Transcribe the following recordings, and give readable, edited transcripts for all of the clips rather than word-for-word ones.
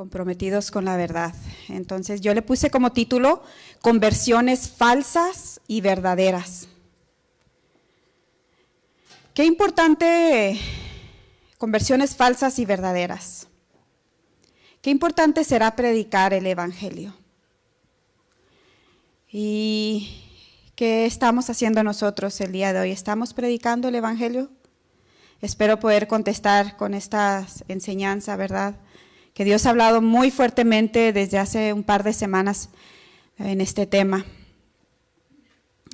comprometidos con la verdad. Entonces yo le puse como título Conversiones falsas y verdaderas. Qué importante, conversiones falsas y verdaderas. Qué importante será predicar el Evangelio. ¿Y qué estamos haciendo nosotros el día de hoy? ¿Estamos predicando el Evangelio? Espero poder contestar con esta enseñanza, ¿verdad? Que Dios ha hablado muy fuertemente desde hace un par de semanas en este tema.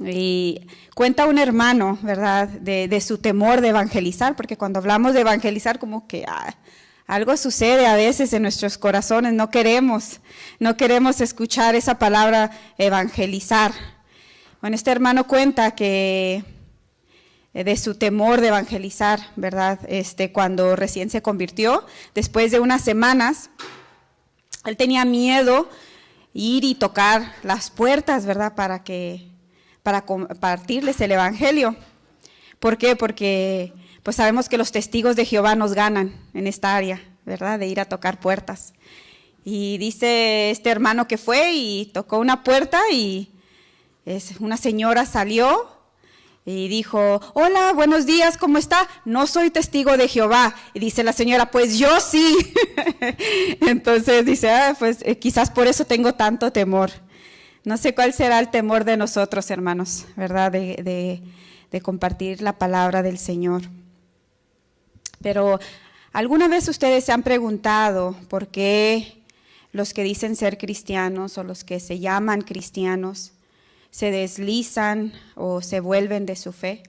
Y cuenta un hermano, ¿verdad?, de su temor de evangelizar, porque cuando hablamos de evangelizar como que algo sucede a veces en nuestros corazones, no queremos escuchar esa palabra evangelizar. Bueno, este hermano cuenta que de su temor de evangelizar, ¿verdad? Cuando recién se convirtió, después de unas semanas, él tenía miedo ir y tocar las puertas, ¿verdad? Para compartirles el Evangelio. ¿Por qué? Porque pues sabemos que los testigos de Jehová nos ganan en esta área, ¿verdad? De ir a tocar puertas. Y dice este hermano que fue y tocó una puerta y una señora salió y dijo: hola, buenos días, ¿cómo está? No soy testigo de Jehová. Y dice la señora: pues yo sí. Entonces dice: pues quizás por eso tengo tanto temor. No sé cuál será el temor de nosotros, hermanos, ¿verdad? De compartir la palabra del Señor. Pero ¿alguna vez ustedes se han preguntado por qué los que dicen ser cristianos o los que se llaman cristianos se deslizan o se vuelven de su fe?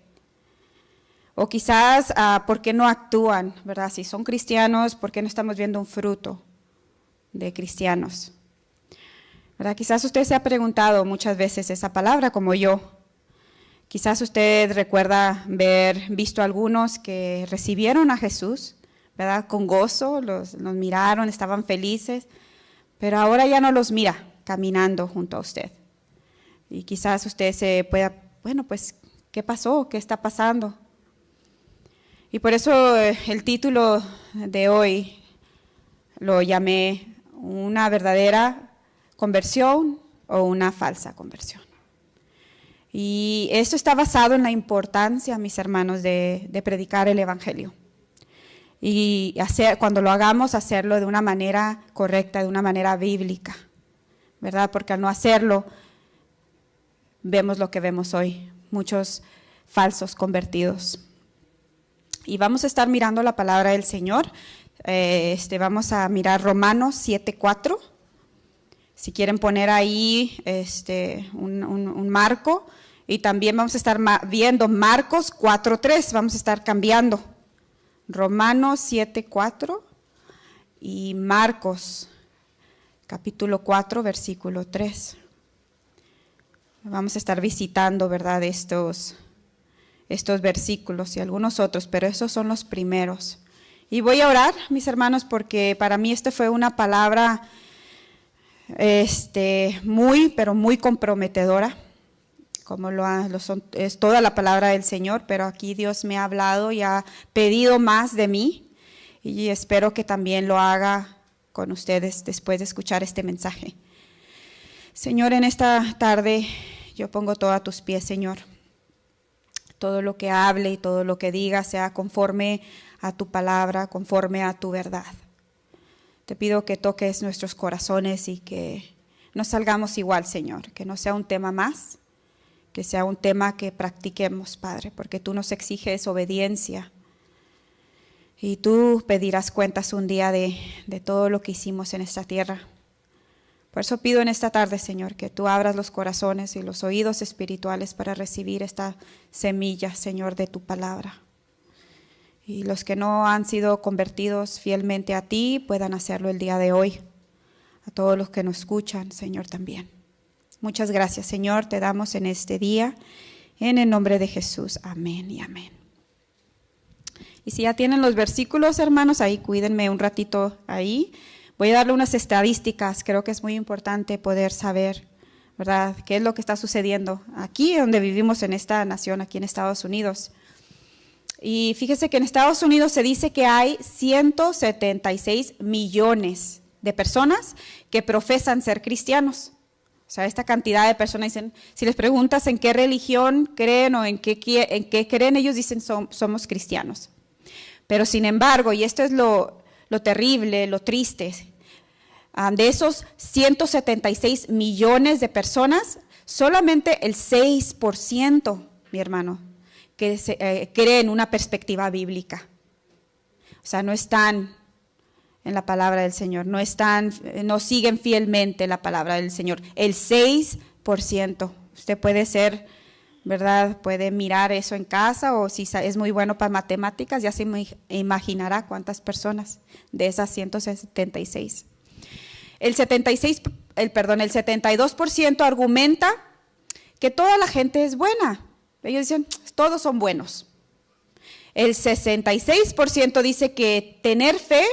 O quizás, ¿por qué no actúan, verdad? Si son cristianos, ¿por qué no estamos viendo un fruto de cristianos? ¿Verdad? Quizás usted se ha preguntado muchas veces esa palabra como yo. Quizás usted recuerda haber visto a algunos que recibieron a Jesús, ¿verdad? Con gozo, los miraron, estaban felices, pero ahora ya no los mira caminando junto a usted. Y quizás usted se pueda, bueno, pues, ¿qué pasó? ¿Qué está pasando? Y por eso el título de hoy lo llamé una verdadera conversión o una falsa conversión. Y esto está basado en la importancia, mis hermanos, de predicar el Evangelio. Y cuando lo hagamos, hacerlo de una manera correcta, de una manera bíblica, ¿verdad? Porque al no hacerlo, vemos lo que vemos hoy, muchos falsos convertidos. Y vamos a estar mirando la palabra del Señor. Vamos a mirar Romanos 7:4. Si quieren poner ahí un marco. Y también vamos a estar viendo Marcos 4:3. Vamos a estar cambiando. Romanos 7:4 y Marcos capítulo 4, versículo 3. Vamos a estar visitando, ¿verdad?, estos versículos y algunos otros, pero esos son los primeros. Y voy a orar, mis hermanos, porque para mí fue una palabra muy, pero muy comprometedora, como es toda la palabra del Señor, pero aquí Dios me ha hablado y ha pedido más de mí, y espero que también lo haga con ustedes después de escuchar este mensaje. Señor, en esta tarde yo pongo todo a tus pies, Señor. Todo lo que hable y todo lo que diga sea conforme a tu palabra, conforme a tu verdad. Te pido que toques nuestros corazones y que no salgamos igual, Señor, que no sea un tema más, que sea un tema que practiquemos, Padre, porque tú nos exiges obediencia y tú pedirás cuentas un día de todo lo que hicimos en esta tierra. Por eso pido en esta tarde, Señor, que tú abras los corazones y los oídos espirituales para recibir esta semilla, Señor, de tu palabra. Y los que no han sido convertidos fielmente a ti puedan hacerlo el día de hoy. A todos los que nos escuchan, Señor, también. Muchas gracias, Señor, te damos en este día, en el nombre de Jesús. Amén y amén. Y si ya tienen los versículos, hermanos, ahí cuídenme un ratito ahí. Voy a darle unas estadísticas, creo que es muy importante poder saber, ¿verdad?, qué es lo que está sucediendo aquí donde vivimos en esta nación, aquí en Estados Unidos. Y fíjese que en Estados Unidos se dice que hay 176 millones de personas que profesan ser cristianos. O sea, esta cantidad de personas dicen, si les preguntas en qué religión creen o en qué creen, ellos dicen somos cristianos. Pero sin embargo, y esto es lo terrible, lo triste, de esos 176 millones de personas, solamente el 6%, mi hermano, que creen una perspectiva bíblica. O sea, no están en la palabra del Señor, no siguen fielmente la palabra del Señor. El 6%, usted puede ser, ¿verdad? Puede mirar eso en casa, o si es muy bueno para matemáticas, ya se imaginará cuántas personas de esas 176. El 72% argumenta que toda la gente es buena. Ellos dicen, todos son buenos. El 66% dice que tener fe,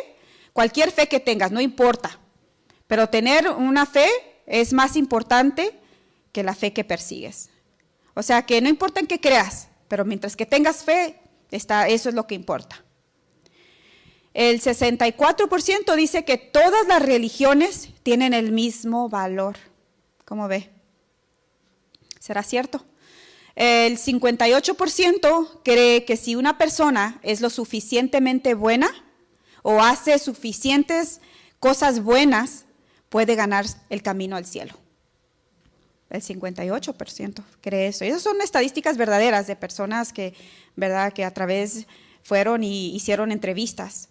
cualquier fe que tengas, no importa, pero tener una fe es más importante que la fe que persigues. O sea, que no importa en qué creas, pero mientras que tengas fe, eso es lo que importa. El 64% dice que todas las religiones tienen el mismo valor. ¿Cómo ve? ¿Será cierto? El 58% cree que si una persona es lo suficientemente buena o hace suficientes cosas buenas, puede ganar el camino al cielo. El 58% cree eso. Esas son estadísticas verdaderas de personas que, ¿verdad?, que a través fueron y hicieron entrevistas.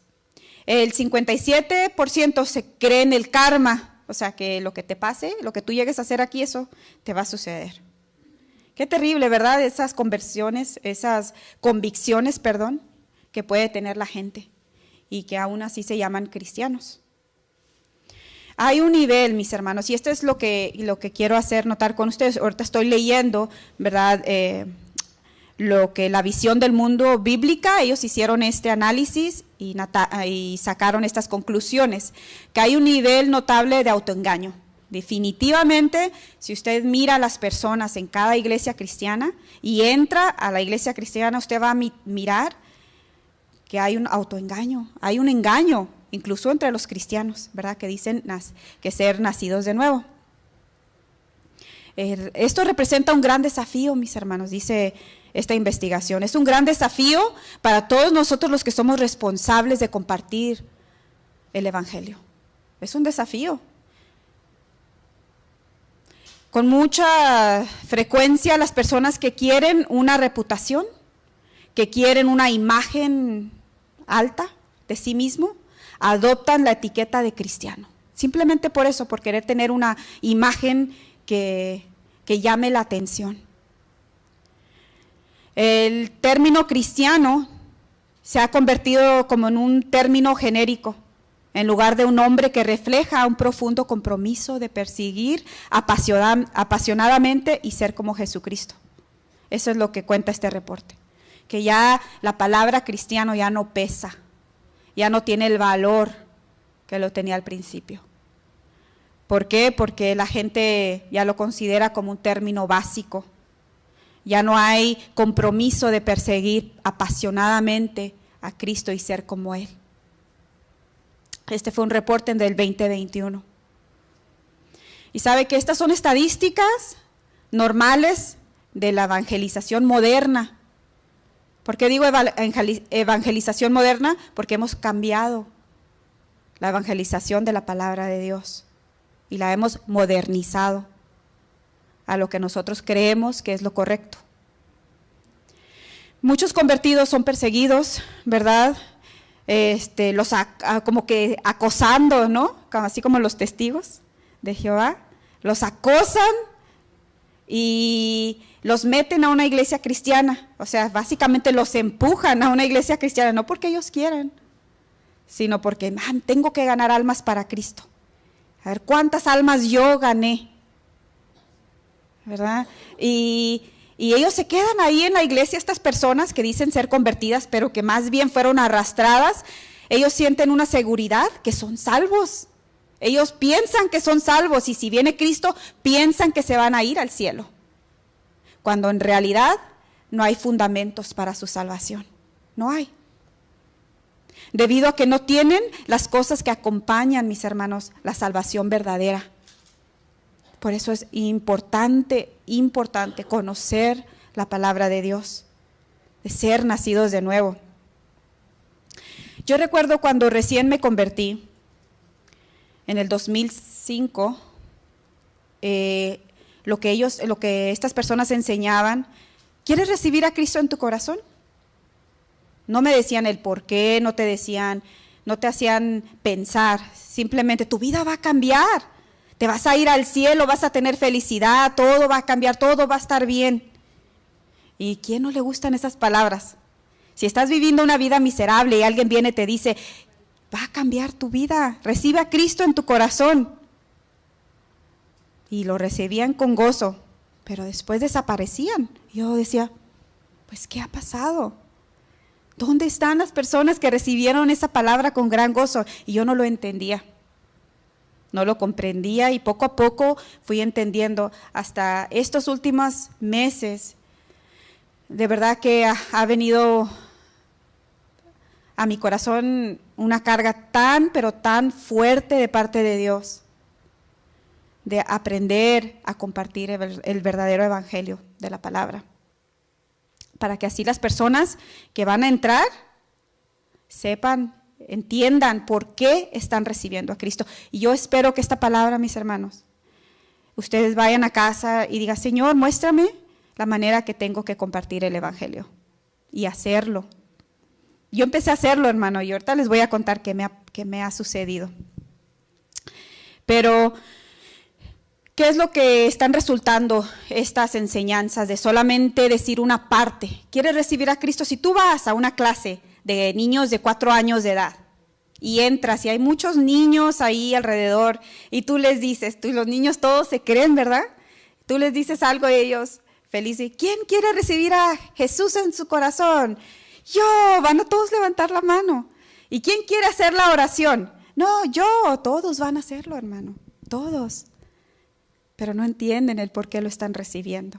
El 57% se cree en el karma, o sea, que lo que te pase, lo que tú llegues a hacer aquí, eso te va a suceder. Qué terrible, ¿verdad? Esas convicciones, que puede tener la gente y que aún así se llaman cristianos. Hay un nivel, mis hermanos, y esto es lo que quiero hacer notar con ustedes. Ahorita estoy leyendo, ¿verdad?, la visión del mundo bíblica. Ellos hicieron este análisis y sacaron estas conclusiones, que hay un nivel notable de autoengaño. Definitivamente, si usted mira a las personas en cada iglesia cristiana y entra a la iglesia cristiana, usted va a mirar que hay un autoengaño, hay un engaño, incluso entre los cristianos, ¿verdad?, que dicen que ser nacidos de nuevo. Esto representa un gran desafío, mis hermanos, dice esta investigación. Es un gran desafío para todos nosotros los que somos responsables de compartir el evangelio. Es un desafío. Con mucha frecuencia las personas que quieren una reputación, que quieren una imagen alta de sí mismo, adoptan la etiqueta de cristiano. Simplemente por eso, por querer tener una imagen que llame la atención. El término cristiano se ha convertido como en un término genérico, en lugar de un nombre que refleja un profundo compromiso de perseguir apasionadamente y ser como Jesucristo. Eso es lo que cuenta este reporte, que ya la palabra cristiano ya no pesa, ya no tiene el valor que lo tenía al principio. ¿Por qué? Porque la gente ya lo considera como un término básico. Ya no hay compromiso de perseguir apasionadamente a Cristo y ser como Él. Este fue un reporte del 2021. Y sabe que estas son estadísticas normales de la evangelización moderna. ¿Por qué digo evangelización moderna? Porque hemos cambiado la evangelización de la palabra de Dios y la hemos modernizado a lo que nosotros creemos que es lo correcto. Muchos convertidos son perseguidos, ¿verdad? Como que acosando, ¿no? Así como los testigos de Jehová, los acosan y los meten a una iglesia cristiana. O sea, básicamente los empujan a una iglesia cristiana, no porque ellos quieran, sino porque tengo que ganar almas para Cristo. A ver cuántas almas yo gané, ¿verdad? Y ellos se quedan ahí en la iglesia, estas personas que dicen ser convertidas, pero que más bien fueron arrastradas. Ellos sienten una seguridad que son salvos. Ellos piensan que son salvos y si viene Cristo, piensan que se van a ir al cielo, cuando en realidad no hay fundamentos para su salvación. No hay. debido a que no tienen las cosas que acompañan, mis hermanos, la salvación verdadera. Por eso es importante conocer la palabra de Dios, de ser nacidos de nuevo. Yo recuerdo cuando recién me convertí, en el 2005, lo que estas personas enseñaban, ¿quieres recibir a Cristo en tu corazón? No me decían el por qué, no te hacían pensar, simplemente tu vida va a cambiar. Te vas a ir al cielo, vas a tener felicidad, todo va a cambiar, todo va a estar bien. ¿Y quién no le gustan esas palabras? Si estás viviendo una vida miserable y alguien viene y te dice, va a cambiar tu vida, recibe a Cristo en tu corazón. Y lo recibían con gozo, pero después desaparecían. Yo decía, pues ¿qué ha pasado? ¿Dónde están las personas que recibieron esa palabra con gran gozo? Y yo no lo entendía. No lo comprendía y poco a poco fui entendiendo hasta estos últimos meses. De verdad que ha venido a mi corazón una carga pero tan fuerte de parte de Dios, de aprender a compartir el verdadero evangelio de la palabra, para que así las personas que van a entrar sepan, entiendan por qué están recibiendo a Cristo. Y yo espero que esta palabra, mis hermanos, ustedes vayan a casa y digan, Señor, muéstrame la manera que tengo que compartir el evangelio y hacerlo. Yo empecé a hacerlo, hermano, y ahorita les voy a contar qué me ha sucedido. Pero, ¿qué es lo que están resultando estas enseñanzas de solamente decir una parte? ¿Quieres recibir a Cristo? Si tú vas a una clase de niños de 4 años de edad y entras y hay muchos niños ahí alrededor y tú les dices, los niños todos se creen, ¿verdad? Tú les dices algo a ellos felices, ¿quién quiere recibir a Jesús en su corazón? Yo, van a todos levantar la mano. ¿Y quién quiere hacer la oración? No, yo, todos van a hacerlo, hermano, todos. Pero no entienden el por qué lo están recibiendo.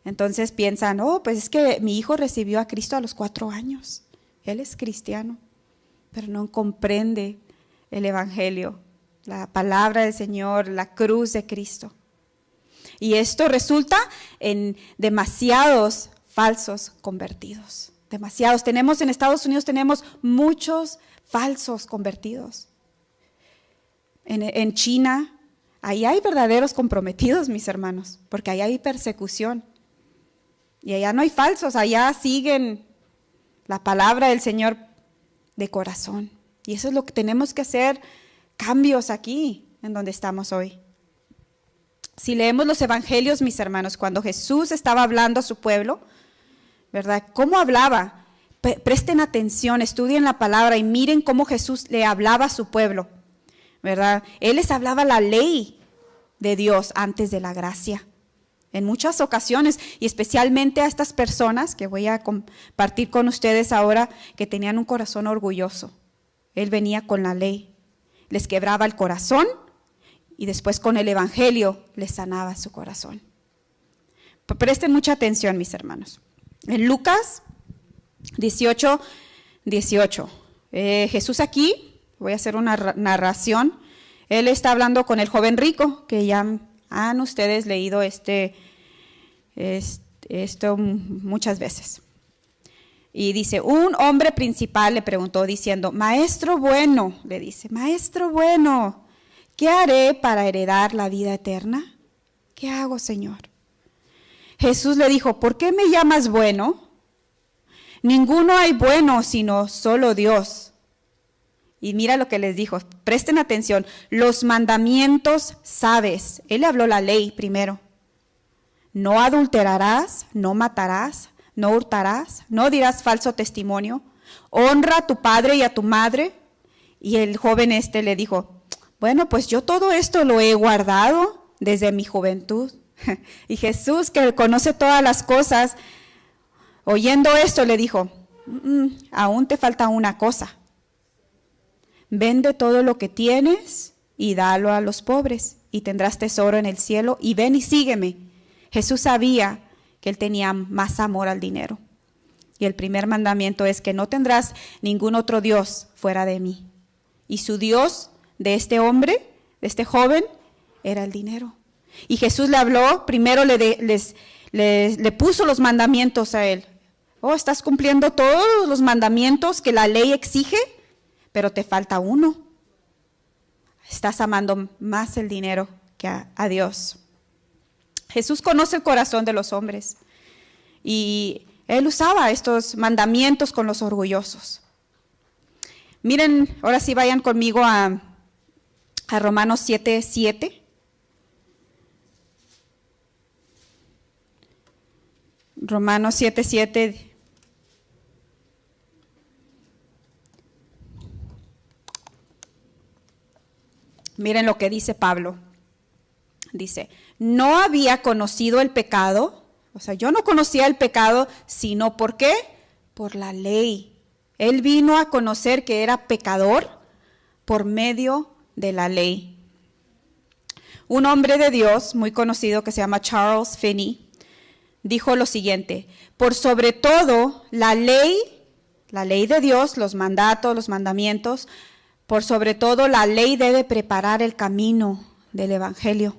Entonces piensan, pues es que mi hijo recibió a Cristo a los 4 años. Él es cristiano, pero no comprende el evangelio, la palabra del Señor, la cruz de Cristo. Y esto resulta en demasiados falsos convertidos. Demasiados. En Estados Unidos tenemos muchos falsos convertidos. En China, ahí hay verdaderos comprometidos, mis hermanos, porque ahí hay persecución. Y allá no hay falsos, allá siguen la palabra del Señor de corazón. Y eso es lo que tenemos que hacer, cambios aquí, en donde estamos hoy. Si leemos los evangelios, mis hermanos, cuando Jesús estaba hablando a su pueblo, ¿verdad? ¿Cómo hablaba? Presten atención, estudien la palabra y miren cómo Jesús le hablaba a su pueblo, ¿verdad? Él les hablaba la ley de Dios antes de la gracia. En muchas ocasiones, y especialmente a estas personas que voy a compartir con ustedes ahora, que tenían un corazón orgulloso. Él venía con la ley, les quebraba el corazón y después con el evangelio les sanaba su corazón. Presten mucha atención, mis hermanos. En Lucas 18:18, Jesús aquí, voy a hacer una narración, él está hablando con el joven rico, que ya han ustedes leído esto muchas veces. Y dice, un hombre principal le preguntó diciendo, maestro bueno, le dice, maestro bueno, ¿qué haré para heredar la vida eterna? ¿Qué hago, Señor? Jesús le dijo, ¿por qué me llamas bueno? Ninguno hay bueno sino solo Dios. Y mira lo que les dijo, presten atención, los mandamientos sabes. Él le habló la ley primero. No adulterarás, no matarás, no hurtarás, no dirás falso testimonio, honra a tu padre y a tu madre. Y el joven le dijo, bueno, pues yo todo esto lo he guardado desde mi juventud. Y Jesús, que conoce todas las cosas, oyendo esto le dijo, aún te falta una cosa. Vende todo lo que tienes y dalo a los pobres y tendrás tesoro en el cielo y ven y sígueme. Jesús sabía que él tenía más amor al dinero. Y el primer mandamiento es que no tendrás ningún otro Dios fuera de mí. Y su Dios de este hombre, de este joven, era el dinero. Y Jesús le habló, primero le puso los mandamientos a él. Oh, estás cumpliendo todos los mandamientos que la ley exige, pero te falta uno. Estás amando más el dinero que a Dios. Jesús conoce el corazón de los hombres y él usaba estos mandamientos con los orgullosos. Miren, ahora sí vayan conmigo a Romanos 7:7. Romanos 7:7. Miren lo que dice Pablo. Dice, no había conocido el pecado, o sea, yo no conocía el pecado, sino ¿por qué? Por la ley. Él vino a conocer que era pecador por medio de la ley. Un hombre de Dios muy conocido que se llama Charles Finney dijo lo siguiente: por sobre todo la ley de Dios, los mandatos, los mandamientos, por sobre todo la ley debe preparar el camino del evangelio.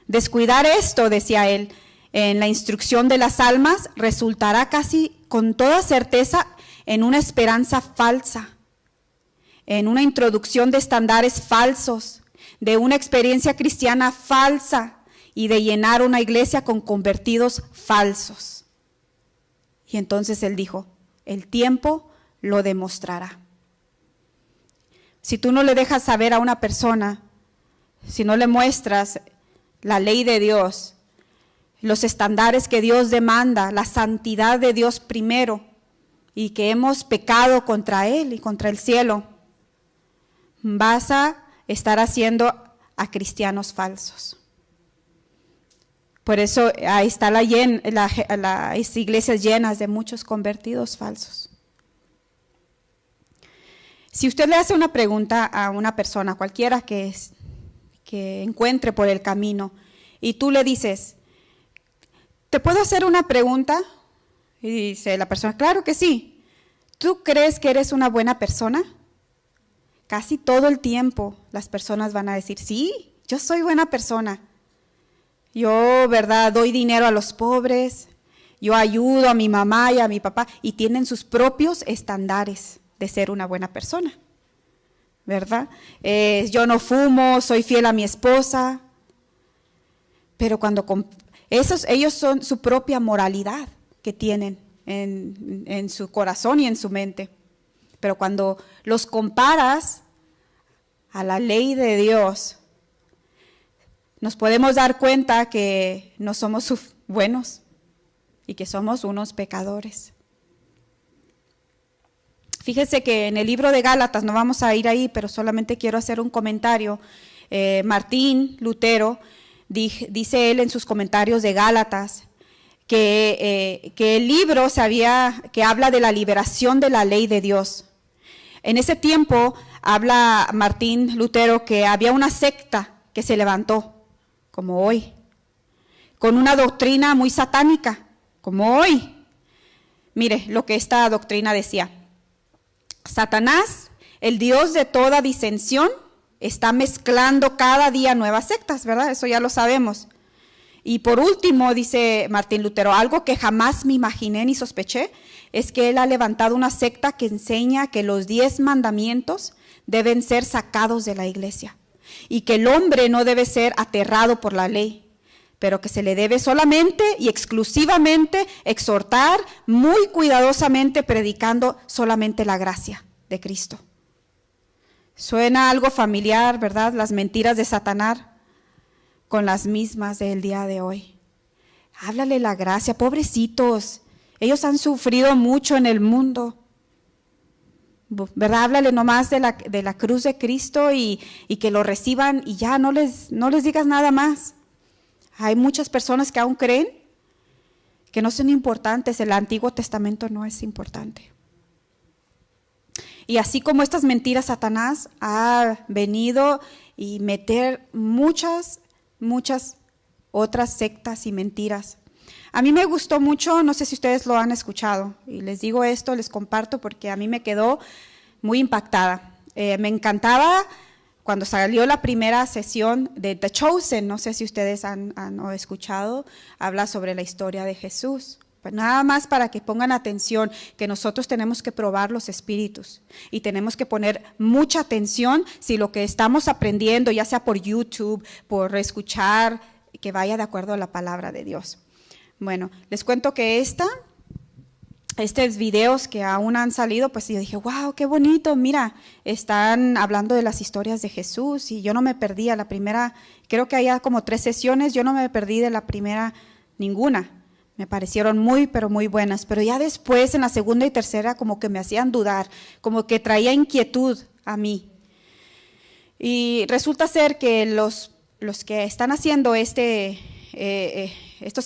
Descuidar esto, decía él, en la instrucción de las almas resultará casi con toda certeza en una esperanza falsa, en una introducción de estándares falsos, de una experiencia cristiana falsa y de llenar una iglesia con convertidos falsos. Y entonces él dijo, el tiempo lo demostrará. Si tú no le dejas saber a una persona, si no le muestras la ley de Dios, los estándares que Dios demanda, la santidad de Dios primero, y que hemos pecado contra Él y contra el cielo, vas a estar haciendo a cristianos falsos. Por eso ahí está las iglesias llenas de muchos convertidos falsos. Si usted le hace una pregunta a una persona, cualquiera que encuentre por el camino, y tú le dices, ¿te puedo hacer una pregunta? Y dice la persona, claro que sí. ¿Tú crees que eres una buena persona? Casi todo el tiempo las personas van a decir, sí, yo soy buena persona. Yo, ¿verdad?, doy dinero a los pobres, yo ayudo a mi mamá y a mi papá, y tienen sus propios estándares de ser una buena persona, ¿verdad? Yo no fumo, soy fiel a mi esposa, pero cuando ellos son su propia moralidad que tienen en su corazón y en su mente, pero cuando los comparas a la ley de Dios, nos podemos dar cuenta que no somos buenos y que somos unos pecadores. Fíjese que en el libro de Gálatas, no vamos a ir ahí, pero solamente quiero hacer un comentario. Martín Lutero, dice él en sus comentarios de Gálatas, que el libro que habla de la liberación de la ley de Dios. En ese tiempo habla Martín Lutero que había una secta que se levantó, como hoy, con una doctrina muy satánica, como hoy. Mire lo que esta doctrina decía. Satanás, el Dios de toda disensión, está mezclando cada día nuevas sectas, ¿verdad? Eso ya lo sabemos. Y por último, dice Martín Lutero, algo que jamás me imaginé ni sospeché, es que él ha levantado una secta que enseña que los 10 mandamientos deben ser sacados de la iglesia y que el hombre no debe ser aterrado por la ley, pero que se le debe solamente y exclusivamente exhortar, muy cuidadosamente predicando solamente la gracia de Cristo. Suena algo familiar, ¿verdad? Las mentiras de Satanás con las mismas del día de hoy. Háblale la gracia, pobrecitos, ellos han sufrido mucho en el mundo, ¿verdad? Háblale nomás de la cruz de Cristo y que lo reciban y ya no les digas nada más. Hay muchas personas que aún creen que no son importantes, el Antiguo Testamento no es importante. Y así como estas mentiras, Satanás ha venido y meter muchas otras sectas y mentiras. A mí me gustó mucho, no sé si ustedes lo han escuchado, y les digo esto, les comparto porque a mí me quedó muy impactada. Me encantaba cuando salió la primera sesión de The Chosen, no sé si ustedes han escuchado, habla sobre la historia de Jesús. Pues nada más para que pongan atención, que nosotros tenemos que probar los espíritus y tenemos que poner mucha atención si lo que estamos aprendiendo, ya sea por YouTube, por escuchar, que vaya de acuerdo a la palabra de Dios. Bueno, les cuento que estos videos que aún han salido, pues yo dije, wow, qué bonito, mira, están hablando de las historias de Jesús y yo no me perdí a la primera, creo que había como 3 sesiones, yo no me perdí de la primera ninguna, me parecieron muy, pero muy buenas, pero ya después en la segunda y tercera como que me hacían dudar, como que traía inquietud a mí. Y resulta ser que los que están haciendo estos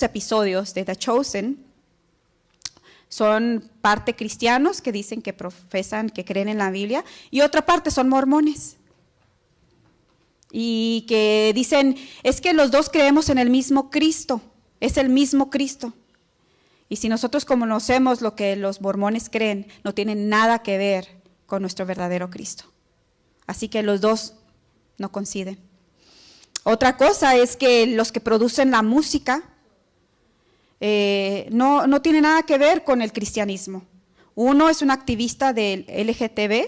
episodios de The Chosen son parte cristianos que dicen que profesan, que creen en la Biblia, y otra parte son mormones. Y que dicen, es que los dos creemos en el mismo Cristo, es el mismo Cristo. Y si nosotros conocemos lo que los mormones creen, no tienen nada que ver con nuestro verdadero Cristo. Así que los dos no coinciden. Otra cosa es que los que producen la música no tiene nada que ver con el cristianismo. Uno es un activista del LGTB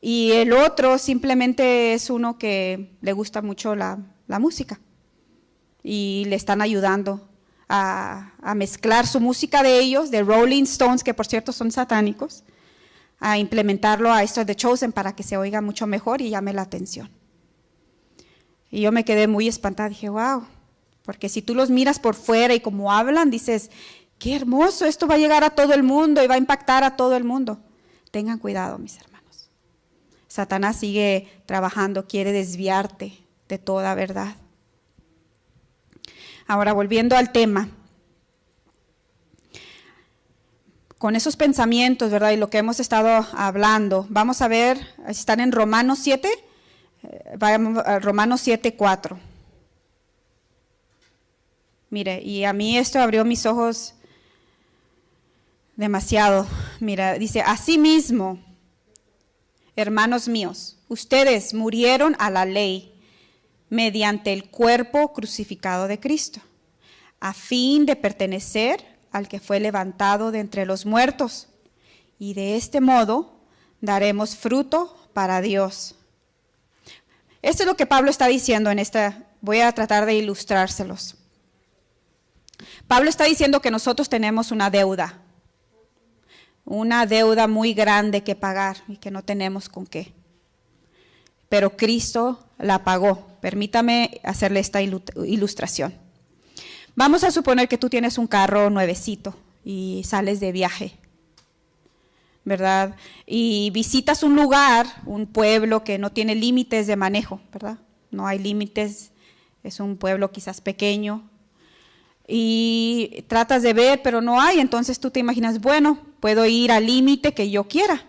y el otro simplemente es uno que le gusta mucho la música y le están ayudando a mezclar su música de ellos, de Rolling Stones, que por cierto son satánicos, a implementarlo a esto de Chosen para que se oiga mucho mejor y llame la atención. Y yo me quedé muy espantada, dije, wow, porque si tú los miras por fuera y como hablan, dices, qué hermoso, esto va a llegar a todo el mundo y va a impactar a todo el mundo. Tengan cuidado, mis hermanos. Satanás sigue trabajando, quiere desviarte de toda verdad. Ahora, volviendo al tema, con esos pensamientos, ¿verdad? Y lo que hemos estado hablando, vamos a ver, están en Romanos 7, vamos a Romanos 7:4. Mire, y a mí esto abrió mis ojos demasiado. Mira, dice, asimismo, hermanos míos, ustedes murieron a la ley mediante el cuerpo crucificado de Cristo, a fin de pertenecer al que fue levantado de entre los muertos, y de este modo daremos fruto para Dios. Esto es lo que Pablo está diciendo en esta, voy a tratar de ilustrárselos. Pablo está diciendo que nosotros tenemos una deuda muy grande que pagar y que no tenemos con qué. Pero Cristo la pagó. Permítame hacerle esta ilustración. Vamos a suponer que tú tienes un carro nuevecito y sales de viaje, ¿verdad? Y visitas un lugar, un pueblo que no tiene límites de manejo, ¿verdad? No hay límites, es un pueblo quizás pequeño. Y tratas de ver, pero no hay, entonces tú te imaginas, bueno, puedo ir al límite que yo quiera,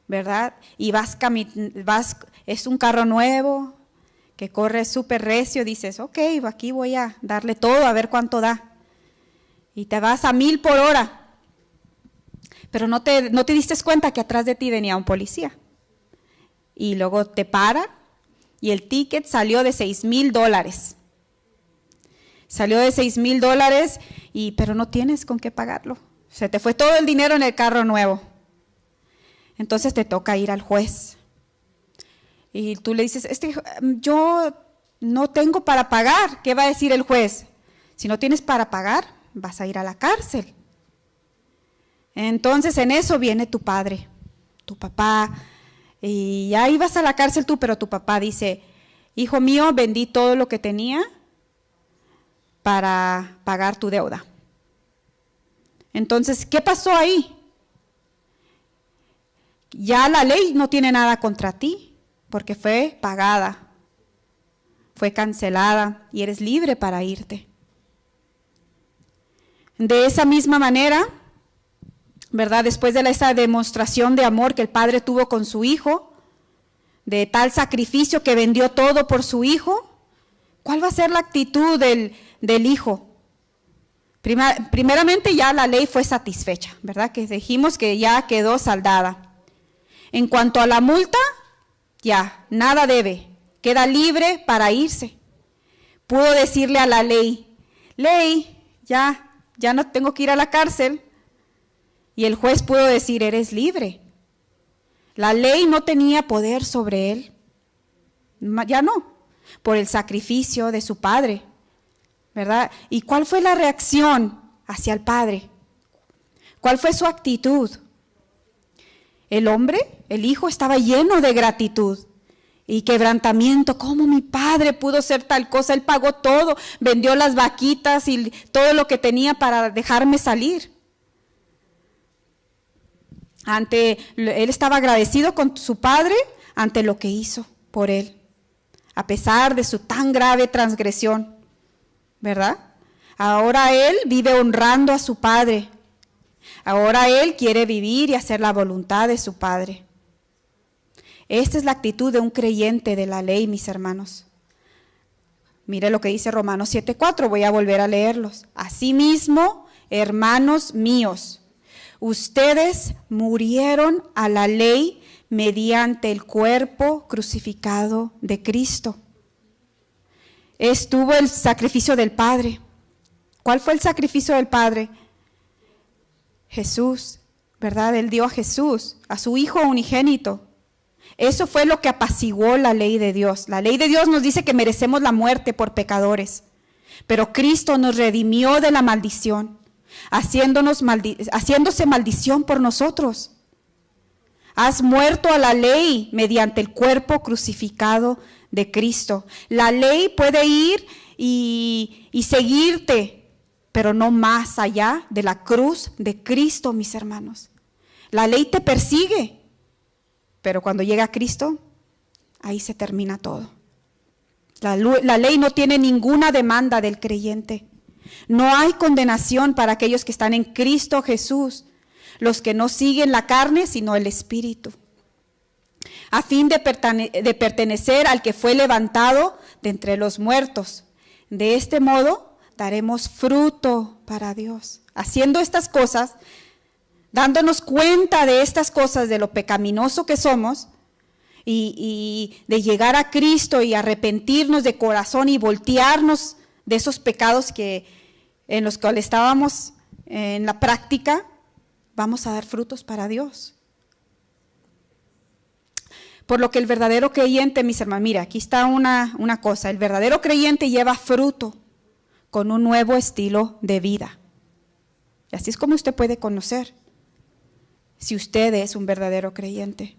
¿verdad? Y es un carro nuevo, que corre súper recio, dices, ok, aquí voy a darle todo, a ver cuánto da. Y te vas a 1000 por hora, pero no te diste cuenta que atrás de ti venía un policía. Y luego te para y el ticket salió de $6,000. Salió de $6,000, pero no tienes con qué pagarlo. Se te fue todo el dinero en el carro nuevo. Entonces te toca ir al juez. Y tú le dices, yo no tengo para pagar. ¿Qué va a decir el juez? Si no tienes para pagar, vas a ir a la cárcel. Entonces en eso viene tu padre, tu papá. Y ya ibas a la cárcel tú, pero tu papá dice, hijo mío, vendí todo lo que tenía para pagar tu deuda. Entonces, ¿qué pasó ahí? Ya la ley no tiene nada contra ti, porque fue pagada, fue cancelada y eres libre para irte. De esa misma manera, ¿verdad? Después de esa demostración de amor que el padre tuvo con su hijo, de tal sacrificio que vendió todo por su hijo, ¿cuál va a ser la actitud del hijo? Primeramente ya la ley fue satisfecha, ¿verdad? Que dijimos que ya quedó saldada. En cuanto a la multa, ya, nada debe, queda libre para irse. Pudo decirle a la ley, ya no tengo que ir a la cárcel. Y el juez pudo decir, eres libre. La ley no tenía poder sobre él, ya no, por el sacrificio de su padre, ¿verdad? ¿Y cuál fue la reacción hacia el padre? ¿Cuál fue su actitud? El hombre, el hijo, estaba lleno de gratitud y quebrantamiento. ¿Cómo mi padre pudo ser tal cosa? Él pagó todo, vendió las vaquitas y todo lo que tenía para dejarme salir. Él estaba agradecido con su padre ante lo que hizo por él, a pesar de su tan grave transgresión, ¿verdad? Ahora él vive honrando a su padre. Ahora él quiere vivir y hacer la voluntad de su padre. Esta es la actitud de un creyente de la ley, mis hermanos. Mire lo que dice Romanos 7:4, voy a volver a leerlos. Asimismo, hermanos míos, ustedes murieron a la ley mediante el cuerpo crucificado de Cristo. Estuvo el sacrificio del Padre. ¿Cuál fue el sacrificio del Padre? Jesús, ¿verdad? Él dio a Jesús, a su Hijo unigénito. Eso fue lo que apaciguó la ley de Dios. La ley de Dios nos dice que merecemos la muerte por pecadores, pero Cristo nos redimió de la maldición, haciéndose maldición por nosotros. Has muerto a la ley mediante el cuerpo crucificado de Cristo. La ley puede ir y seguirte, pero no más allá de la cruz de Cristo, mis hermanos. La ley te persigue, pero cuando llega Cristo, ahí se termina todo. La ley no tiene ninguna demanda del creyente. No hay condenación para aquellos que están en Cristo Jesús, los que no siguen la carne, sino el Espíritu, a fin de pertenecer al que fue levantado de entre los muertos. De este modo daremos fruto para Dios, haciendo estas cosas, dándonos cuenta de estas cosas, de lo pecaminoso que somos, y de llegar a Cristo y arrepentirnos de corazón y voltearnos de esos pecados en los cuales estábamos en la práctica. Vamos a dar frutos para Dios. Por lo que el verdadero creyente, mis hermanos, mira, aquí está una cosa, el verdadero creyente lleva fruto con un nuevo estilo de vida. Y así es como usted puede conocer si usted es un verdadero creyente,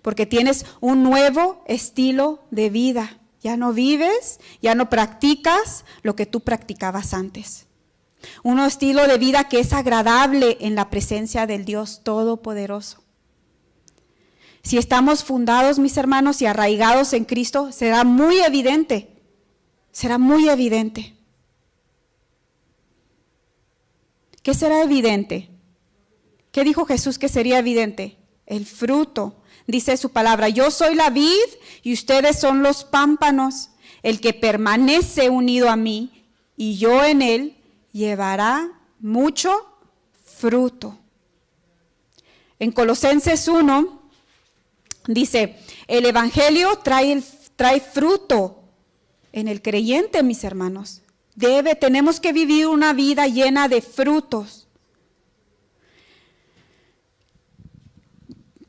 porque tienes un nuevo estilo de vida. Ya no vives, ya no practicas lo que tú practicabas antes. Un estilo de vida que es agradable en la presencia del Dios Todopoderoso. Si estamos fundados, mis hermanos, y arraigados en Cristo, será muy evidente. Será muy evidente. ¿Qué será evidente? ¿Qué dijo Jesús que sería evidente? El fruto. Dice su palabra, yo soy la vid y ustedes son los pámpanos. El que permanece unido a mí y yo en él, llevará mucho fruto. En Colosenses 1 dice, el evangelio trae fruto en el creyente, mis hermanos. Tenemos que vivir una vida llena de frutos.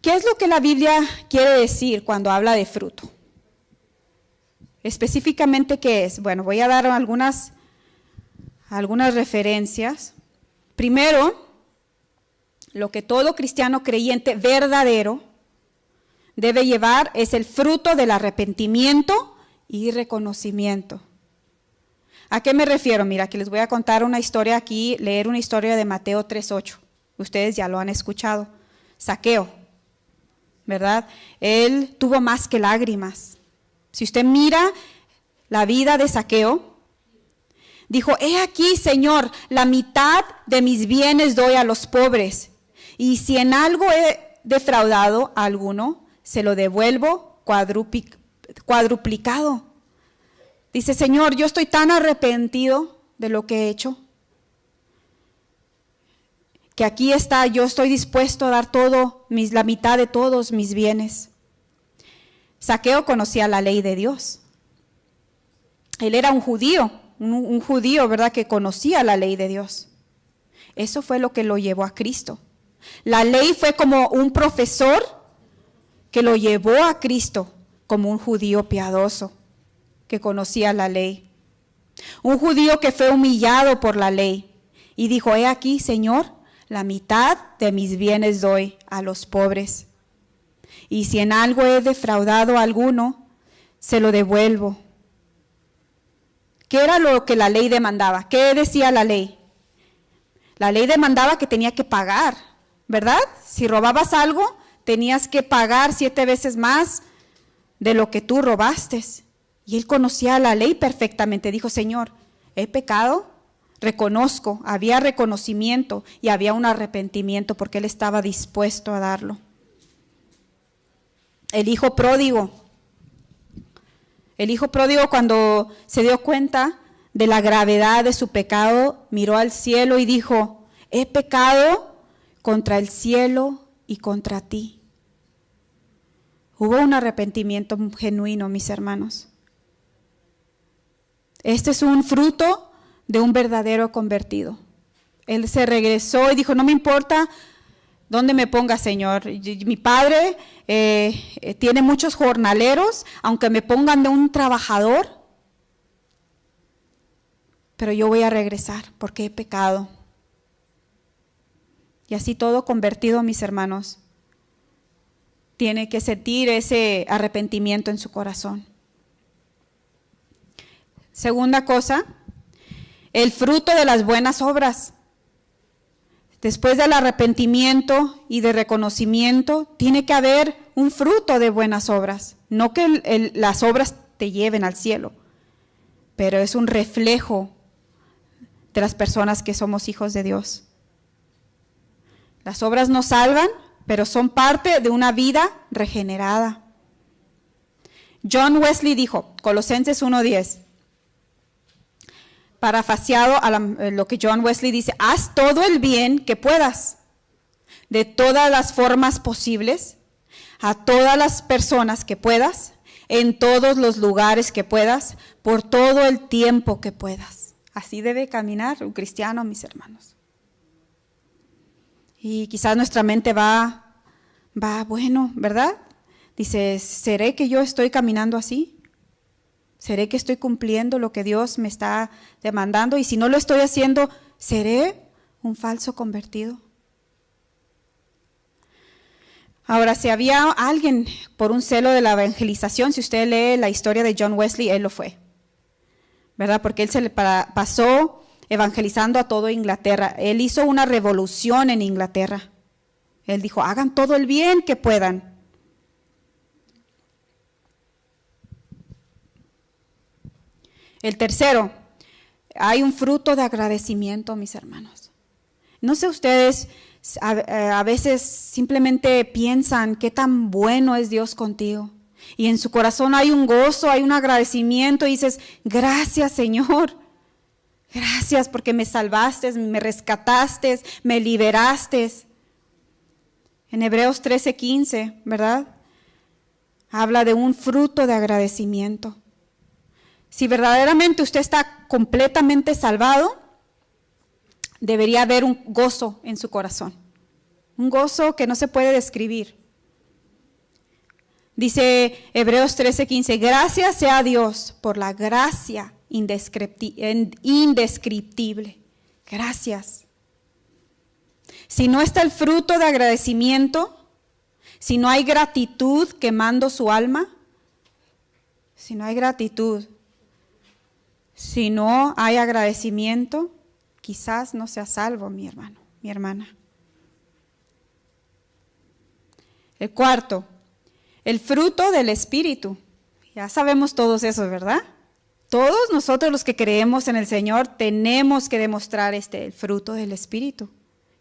¿Qué es lo que la Biblia quiere decir cuando habla de fruto? Específicamente, ¿qué es? Bueno, voy a dar algunas referencias. Primero, lo que todo cristiano creyente verdadero debe llevar es el fruto del arrepentimiento y reconocimiento. ¿A qué me refiero? Mira, que les voy a contar una historia aquí, leer una historia de Mateo 3:8. Ustedes ya lo han escuchado. Zaqueo, ¿verdad? Él tuvo más que lágrimas. Si usted mira la vida de Zaqueo, dijo, he aquí, Señor, la mitad de mis bienes doy a los pobres, y si en algo he defraudado a alguno, se lo devuelvo cuadruplicado. Dice, Señor, yo estoy tan arrepentido de lo que he hecho. que aquí está, yo estoy dispuesto a dar la mitad de todos mis bienes. Zaqueo conocía la ley de Dios. Él era un judío, ¿verdad?, que conocía la ley de Dios. Eso fue lo que lo llevó a Cristo. La ley fue como un profesor que lo llevó a Cristo como un judío piadoso que conocía la ley. Un judío que fue humillado por la ley y dijo, he aquí, Señor, la mitad de mis bienes doy a los pobres. Y si en algo he defraudado a alguno, se lo devuelvo. ¿Qué era lo que la ley demandaba? ¿Qué decía la ley? La ley demandaba que tenía que pagar, ¿verdad? Si robabas algo, tenías que pagar 7 veces más de lo que tú robaste. Y él conocía la ley perfectamente. Dijo, Señor, he pecado, reconozco, había reconocimiento y había un arrepentimiento porque él estaba dispuesto a darlo. El hijo pródigo cuando se dio cuenta de la gravedad de su pecado, miró al cielo y dijo, he pecado contra el cielo y contra ti. Hubo un arrepentimiento genuino, mis hermanos. Este es un fruto de un verdadero convertido. Él se regresó y dijo, no me importa dónde me ponga, Señor. Mi padre tiene muchos jornaleros, aunque me pongan de un trabajador, pero yo voy a regresar porque he pecado. Y así todo convertido, mis hermanos, tiene que sentir ese arrepentimiento en su corazón. Segunda cosa, el fruto de las buenas obras. Después del arrepentimiento y de reconocimiento, tiene que haber un fruto de buenas obras. No que las obras te lleven al cielo, pero es un reflejo de las personas que somos hijos de Dios. Las obras no salvan, pero son parte de una vida regenerada. John Wesley dijo, Colosenses 1:10, parafraseado a lo que John Wesley dice, haz todo el bien que puedas, de todas las formas posibles, a todas las personas que puedas, en todos los lugares que puedas, por todo el tiempo que puedas. Así debe caminar un cristiano, mis hermanos. Y quizás nuestra mente va bueno, ¿verdad? Dice, ¿seré que yo estoy caminando así? ¿Seré que estoy cumpliendo lo que Dios me está demandando? Y si no lo estoy haciendo, ¿seré un falso convertido? Ahora, si había alguien por un celo de la evangelización, si usted lee la historia de John Wesley, él lo fue, ¿verdad? Porque él se le pasó evangelizando a todo Inglaterra. Él hizo una revolución en Inglaterra. Él dijo, hagan todo el bien que puedan. El tercero, hay un fruto de agradecimiento, mis hermanos. No sé ustedes, a veces simplemente piensan qué tan bueno es Dios contigo. Y en su corazón hay un gozo, hay un agradecimiento y dices, gracias, Señor. Gracias porque me salvaste, me rescataste, me liberaste. En Hebreos 13:15, ¿verdad? Habla de un fruto de agradecimiento. Si verdaderamente usted está completamente salvado, debería haber un gozo en su corazón. Un gozo que no se puede describir. Dice Hebreos 13:15, gracias sea a Dios por la gracia indescriptible. Gracias. Si no está el fruto de agradecimiento, si no hay gratitud quemando su alma, si no hay gratitud, si no hay agradecimiento, quizás no sea salvo, mi hermano, mi hermana. El cuarto, el fruto del Espíritu. Ya sabemos todos eso, ¿verdad? Todos nosotros los que creemos en el Señor tenemos que demostrar el fruto del Espíritu.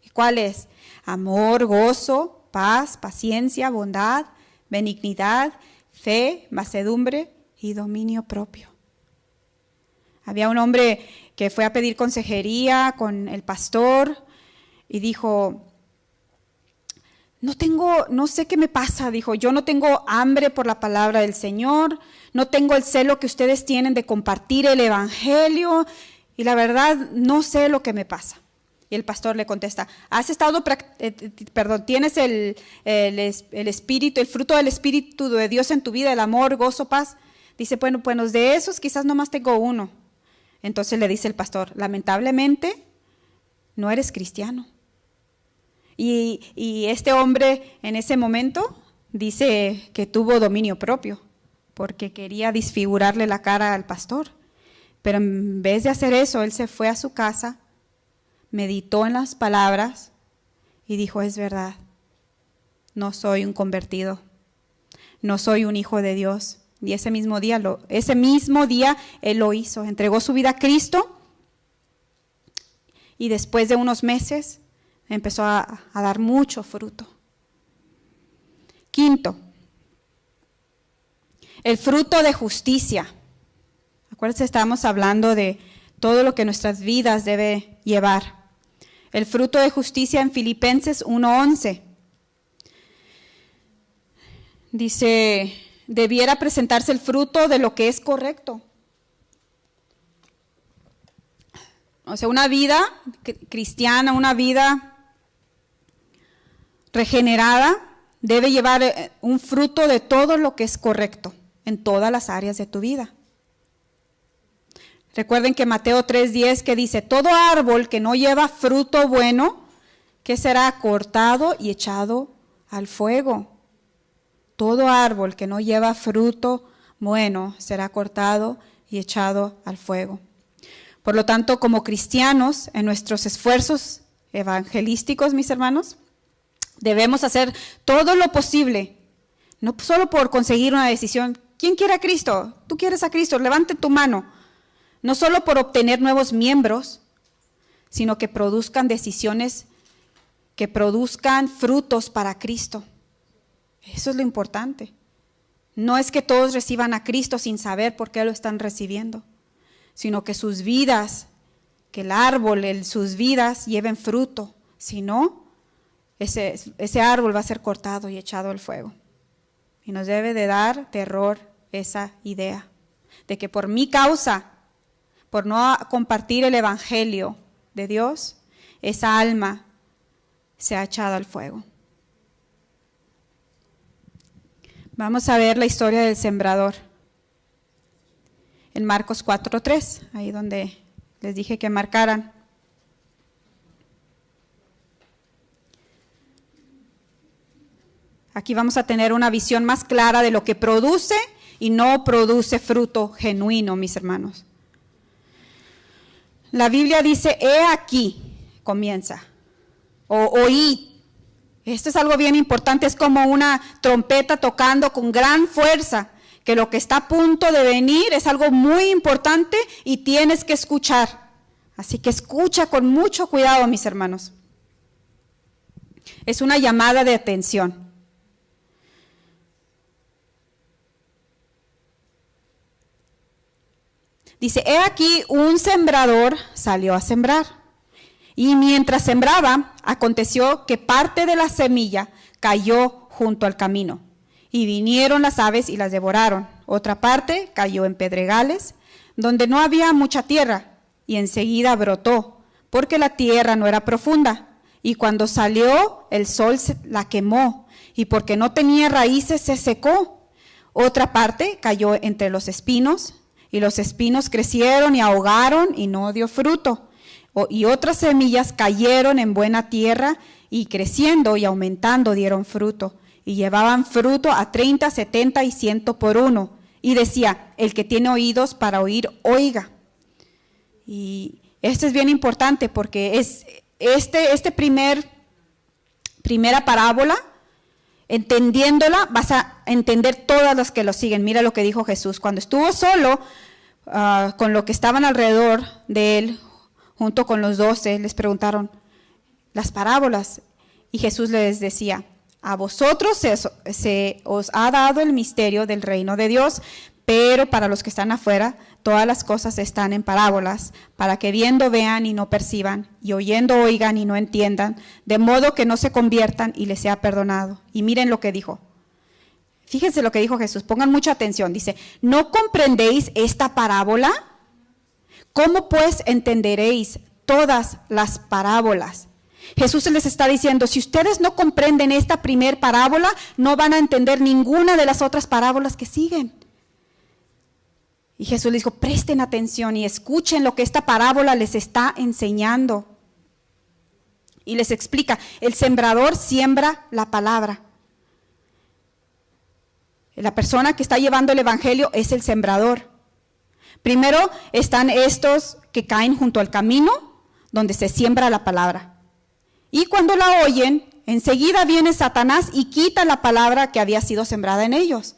¿Y cuál es? Amor, gozo, paz, paciencia, bondad, benignidad, fe, mansedumbre y dominio propio. Había un hombre que fue a pedir consejería con el pastor y dijo, no sé qué me pasa, dijo, yo no tengo hambre por la palabra del Señor, no tengo el celo que ustedes tienen de compartir el evangelio, y la verdad no sé lo que me pasa. Y el pastor le contesta, ¿tienes el espíritu, el fruto del Espíritu de Dios en tu vida, el amor, gozo, paz? Dice, bueno, de esos quizás nomás tengo uno. Entonces le dice el pastor, lamentablemente no eres cristiano. Y este hombre en ese momento dice que tuvo dominio propio, porque quería disfigurarle la cara al pastor. Pero en vez de hacer eso, él se fue a su casa, meditó en las palabras y dijo, es verdad, no soy un convertido, no soy un hijo de Dios. Y ese mismo día él lo hizo, entregó su vida a Cristo y después de unos meses empezó a dar mucho fruto. Quinto, el fruto de justicia. Acuérdense, estábamos hablando de todo lo que nuestras vidas debe llevar. El fruto de justicia en Filipenses 1:11. Dice, debiera presentarse el fruto de lo que es correcto. O sea, una vida cristiana, una vida regenerada, debe llevar un fruto de todo lo que es correcto en todas las áreas de tu vida. Recuerden que Mateo 3:10 que dice, todo árbol que no lleva fruto bueno, que será cortado y echado al fuego. Todo árbol que no lleva fruto bueno será cortado y echado al fuego. Por lo tanto, como cristianos, en nuestros esfuerzos evangelísticos, mis hermanos, debemos hacer todo lo posible, no solo por conseguir una decisión. ¿Quién quiere a Cristo? ¿Tú quieres a Cristo? Levante tu mano. No solo por obtener nuevos miembros, sino que produzcan decisiones, que produzcan frutos para Cristo. Eso es lo importante. No es que todos reciban a Cristo sin saber por qué lo están recibiendo, sino que sus vidas, que el árbol, sus vidas lleven fruto. Si no, ese árbol va a ser cortado y echado al fuego. Y nos debe de dar terror esa idea de que por mi causa, por no compartir el evangelio de Dios, esa alma se ha echado al fuego. Vamos a ver la historia del sembrador en Marcos 4:3, ahí donde les dije que marcaran. Aquí vamos a tener una visión más clara de lo que produce y no produce fruto genuino, mis hermanos. La Biblia dice, he aquí, comienza, o oíd. Esto es algo bien importante, es como una trompeta tocando con gran fuerza, que lo que está a punto de venir es algo muy importante y tienes que escuchar. Así que escucha con mucho cuidado, mis hermanos. Es una llamada de atención. Dice, he aquí un sembrador salió a sembrar. Y mientras sembraba, aconteció que parte de la semilla cayó junto al camino. Y vinieron las aves y las devoraron. Otra parte cayó en pedregales, donde no había mucha tierra, y enseguida brotó, porque la tierra no era profunda. Y cuando salió, el sol la quemó, y porque no tenía raíces, se secó. Otra parte cayó entre los espinos, y los espinos crecieron y ahogaron, y no dio fruto. Y otras semillas cayeron en buena tierra, y creciendo y aumentando dieron fruto. Y llevaban fruto a 30, 70 y 100 por uno. Y decía, el que tiene oídos para oír, oiga. Y esto es bien importante porque es primera parábola, entendiéndola, vas a entender todas las que lo siguen. Mira lo que dijo Jesús. Cuando estuvo solo, con lo que estaban alrededor de él, junto con los 12, les preguntaron las parábolas. Y Jesús les decía, a vosotros se os ha dado el misterio del reino de Dios, Pero para los que están afuera, todas las cosas están en parábolas, para que viendo vean y no perciban, y oyendo oigan y no entiendan, de modo que no se conviertan y les sea perdonado. Y miren lo que dijo. Fíjense lo que dijo Jesús, pongan mucha atención. Dice, ¿no comprendéis esta parábola? ¿Cómo pues entenderéis todas las parábolas? Jesús les está diciendo, si ustedes no comprenden esta primer parábola, no van a entender ninguna de las otras parábolas que siguen. Y Jesús les dijo, presten atención y escuchen lo que esta parábola les está enseñando. Y les explica, el sembrador siembra la palabra. La persona que está llevando el evangelio es el sembrador. Primero están estos que caen junto al camino, donde se siembra la palabra. Y cuando la oyen, enseguida viene Satanás y quita la palabra que había sido sembrada en ellos.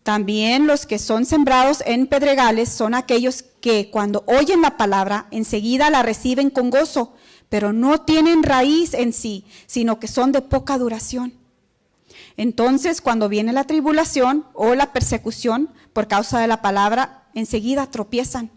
También los que son sembrados en pedregales son aquellos que cuando oyen la palabra, enseguida la reciben con gozo, pero no tienen raíz en sí, sino que son de poca duración. Entonces, cuando viene la tribulación o la persecución por causa de la palabra, enseguida tropiezan.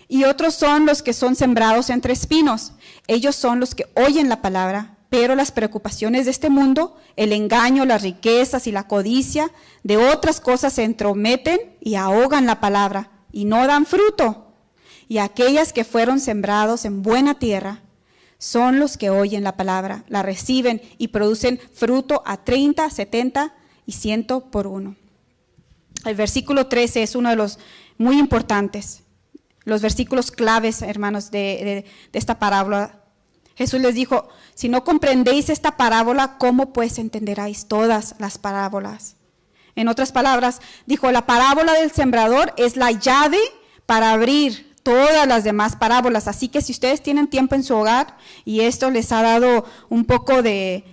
Y otros son los que son sembrados entre espinos. Ellos son los que oyen la palabra, pero las preocupaciones de este mundo, el engaño, las riquezas y la codicia de otras cosas se entrometen y ahogan la palabra y no dan fruto. Y aquellas que fueron sembrados en buena tierra son los que oyen la palabra, la reciben y producen fruto a 30, 70 y 100 por uno. El versículo 13 es uno de los muy importantes, los versículos claves, hermanos, de esta parábola. Jesús les dijo, si no comprendéis esta parábola, ¿cómo pues entenderáis todas las parábolas? En otras palabras, dijo, la parábola del sembrador es la llave para abrir todas las demás parábolas. Así que si ustedes tienen tiempo en su hogar y esto les ha dado un poco de,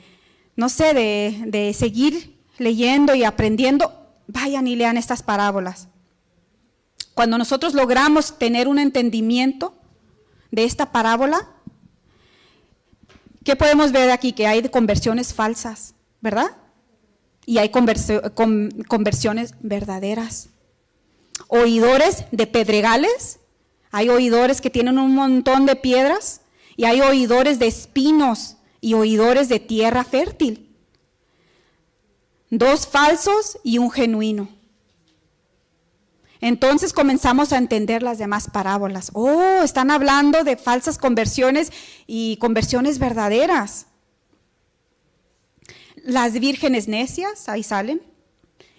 no sé, de seguir leyendo y aprendiendo, vayan y lean estas parábolas. Cuando nosotros logramos tener un entendimiento de esta parábola, ¿qué podemos ver aquí? Que hay conversiones falsas, ¿verdad? Y hay conversiones verdaderas. Oidores de pedregales, hay oidores que tienen un montón de piedras, y hay oidores de espinos y oidores de tierra fértil. 2 falsos y un genuino. Entonces comenzamos a entender las demás parábolas. Oh, están hablando de falsas conversiones y conversiones verdaderas. Las vírgenes necias, ahí salen.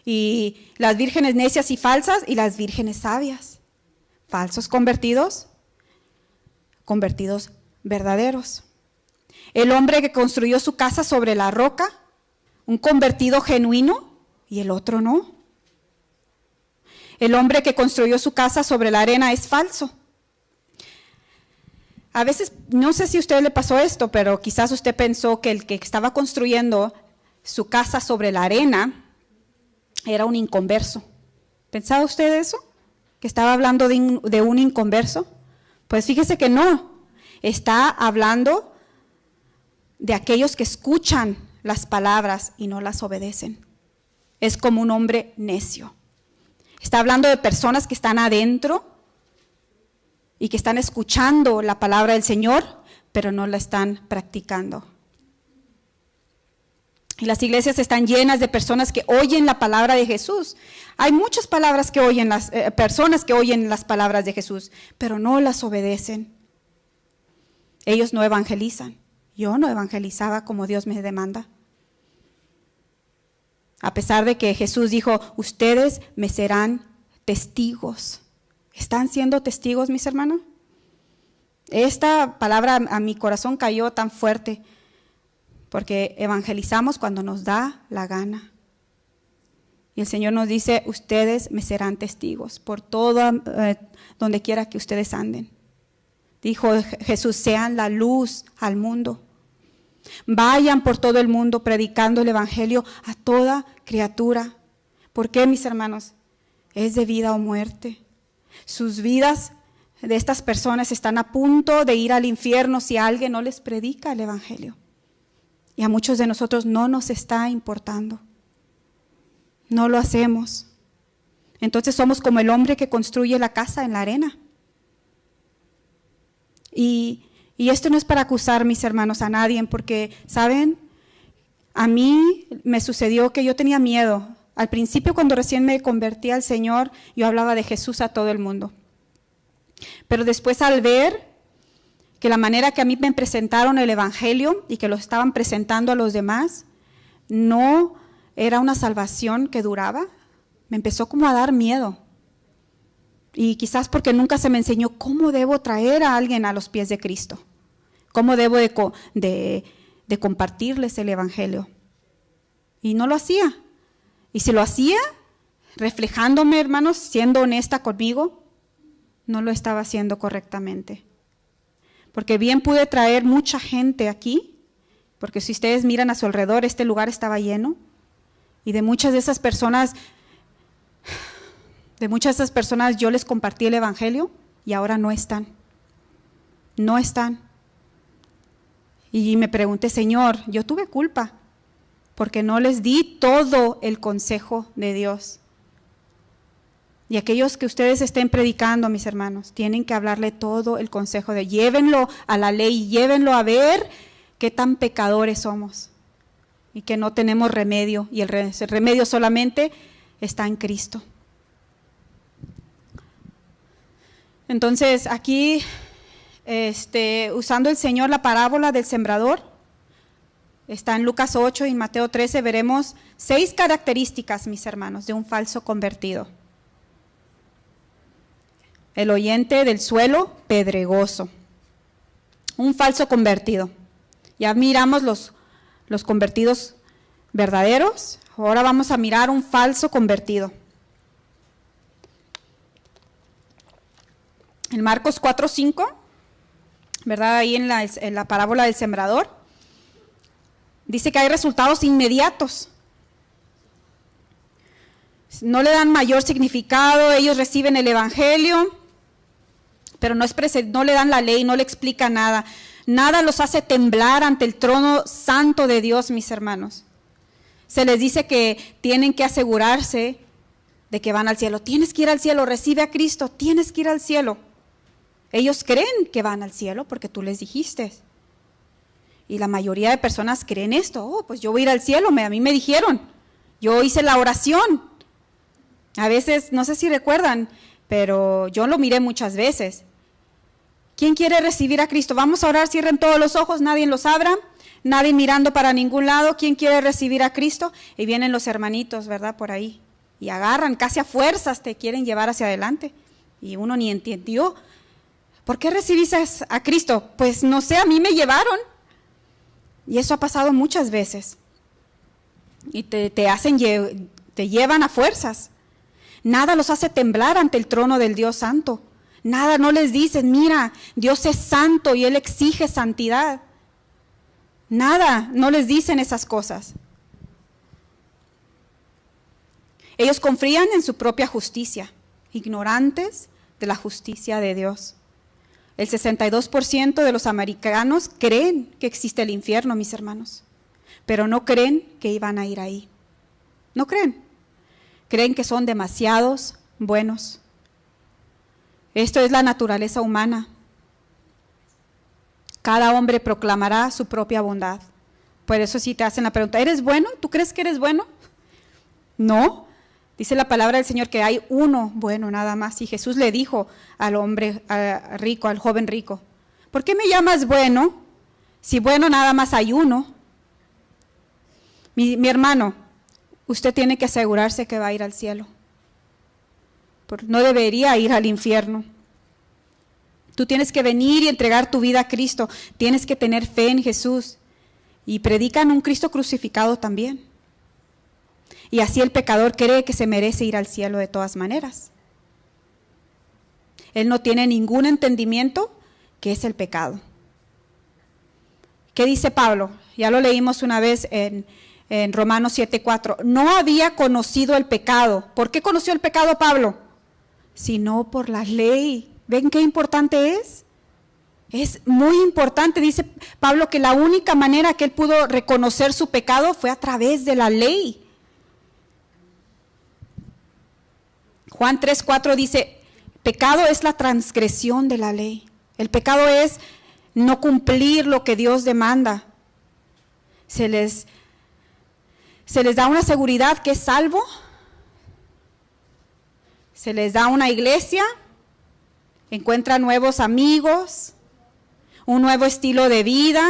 Y las vírgenes necias y falsas y las vírgenes sabias. Falsos convertidos, convertidos verdaderos. El hombre que construyó su casa sobre la roca, un convertido genuino y el otro no. El hombre que construyó su casa sobre la arena es falso. A veces, no sé si a usted le pasó esto, pero quizás usted pensó que el que estaba construyendo su casa sobre la arena era un inconverso. ¿Pensaba usted eso? ¿Que estaba hablando de un inconverso? Pues fíjese que no. Está hablando de aquellos que escuchan las palabras y no las obedecen. Es como un hombre necio. Está hablando de personas que están adentro y que están escuchando la palabra del Señor, pero no la están practicando. Y las iglesias están llenas de personas que oyen la palabra de Jesús. Hay muchas palabras que oyen personas que oyen las palabras de Jesús, pero no las obedecen. Ellos no evangelizan. Yo no evangelizaba como Dios me demanda. A pesar de que Jesús dijo, ustedes me serán testigos. ¿Están siendo testigos, mis hermanos? Esta palabra a mi corazón cayó tan fuerte, porque evangelizamos cuando nos da la gana. Y el Señor nos dice, ustedes me serán testigos por todo, donde quiera que ustedes anden. Dijo Jesús, sean la luz al mundo. Vayan por todo el mundo predicando el evangelio a toda criatura. ¿Por qué, mis hermanos? Es de vida o muerte. Sus vidas de estas personas están a punto de ir al infierno si alguien no les predica el evangelio. Y a muchos de nosotros no nos está importando. No lo hacemos. Entonces somos como el hombre que construye la casa en la arena. Y esto no es para acusar, mis hermanos, a nadie, porque, ¿saben? A mí me sucedió que yo tenía miedo. Al principio, cuando recién me convertí al Señor, yo hablaba de Jesús a todo el mundo. Pero después, al ver que la manera que a mí me presentaron el Evangelio y que lo estaban presentando a los demás, no era una salvación que duraba, me empezó como a dar miedo. Y quizás porque nunca se me enseñó cómo debo traer a alguien a los pies de Cristo, cómo debo de compartirles el Evangelio. Y no lo hacía. Y si lo hacía, reflejándome, hermanos, siendo honesta conmigo, no lo estaba haciendo correctamente. Porque bien pude traer mucha gente aquí, porque si ustedes miran a su alrededor, este lugar estaba lleno, y de muchas de esas personas yo les compartí el Evangelio y ahora no están. No están. Y me pregunté, Señor, yo tuve culpa porque no les di todo el consejo de Dios. Y aquellos que ustedes estén predicando, mis hermanos, tienen que hablarle todo el consejo de llévenlo a la ley, llévenlo a ver qué tan pecadores somos y que no tenemos remedio, y el remedio solamente está en Cristo. Entonces, aquí, usando el Señor la parábola del sembrador, está en Lucas 8 y en Mateo 13, veremos 6 características, mis hermanos, de un falso convertido. El oyente del suelo pedregoso, un falso convertido. Ya miramos los convertidos verdaderos, ahora vamos a mirar un falso convertido. En Marcos 4:5, ¿verdad? Ahí en la parábola del sembrador, dice que hay resultados inmediatos. No le dan mayor significado, ellos reciben el Evangelio, pero no le dan la ley, no le explica nada. Nada los hace temblar ante el trono santo de Dios, mis hermanos. Se les dice que tienen que asegurarse de que van al cielo. Tienes que ir al cielo, recibe a Cristo, tienes que ir al cielo. Ellos creen que van al cielo porque tú les dijiste. Y la mayoría de personas creen esto. Oh, pues yo voy a ir al cielo, a mí me dijeron. Yo hice la oración. A veces, no sé si recuerdan, pero yo lo miré muchas veces. ¿Quién quiere recibir a Cristo? Vamos a orar, cierren todos los ojos, nadie los abra, nadie mirando para ningún lado. ¿Quién quiere recibir a Cristo? Y vienen los hermanitos, ¿verdad? Por ahí. Y agarran, casi a fuerzas te quieren llevar hacia adelante. Y uno ni entendió. ¿Por qué recibiste a Cristo? Pues no sé, a mí me llevaron. Y eso ha pasado muchas veces. Y te llevan a fuerzas. Nada los hace temblar ante el trono del Dios Santo. Nada, no les dicen, mira, Dios es santo y Él exige santidad. Nada, no les dicen esas cosas. Ellos confían en su propia justicia, ignorantes de la justicia de Dios. El 62% de los americanos creen que existe el infierno, mis hermanos, pero no creen que iban a ir ahí. No creen. Creen que son demasiados buenos. Esto es la naturaleza humana. Cada hombre proclamará su propia bondad. Por eso si te hacen la pregunta, ¿eres bueno? ¿Tú crees que eres bueno? No. Dice la palabra del Señor que hay uno bueno nada más. Y Jesús le dijo al hombre rico, al joven rico, ¿por qué me llamas bueno? Si bueno nada más hay uno. Mi hermano, usted tiene que asegurarse que va a ir al cielo. No debería ir al infierno. Tú tienes que venir y entregar tu vida a Cristo. Tienes que tener fe en Jesús. Y predican un Cristo crucificado también. Y así el pecador cree que se merece ir al cielo de todas maneras. Él no tiene ningún entendimiento que es el pecado. ¿Qué dice Pablo? Ya lo leímos una vez en Romanos 7:4. No había conocido el pecado. ¿Por qué conoció el pecado Pablo? Sino por la ley. ¿Ven qué importante es? Es muy importante. Dice Pablo que la única manera que él pudo reconocer su pecado fue a través de la ley. Juan 3:4 dice, pecado es la transgresión de la ley. El pecado es no cumplir lo que Dios demanda. Se les da una seguridad que es salvo. Se les da una iglesia. Encuentran nuevos amigos. Un nuevo estilo de vida.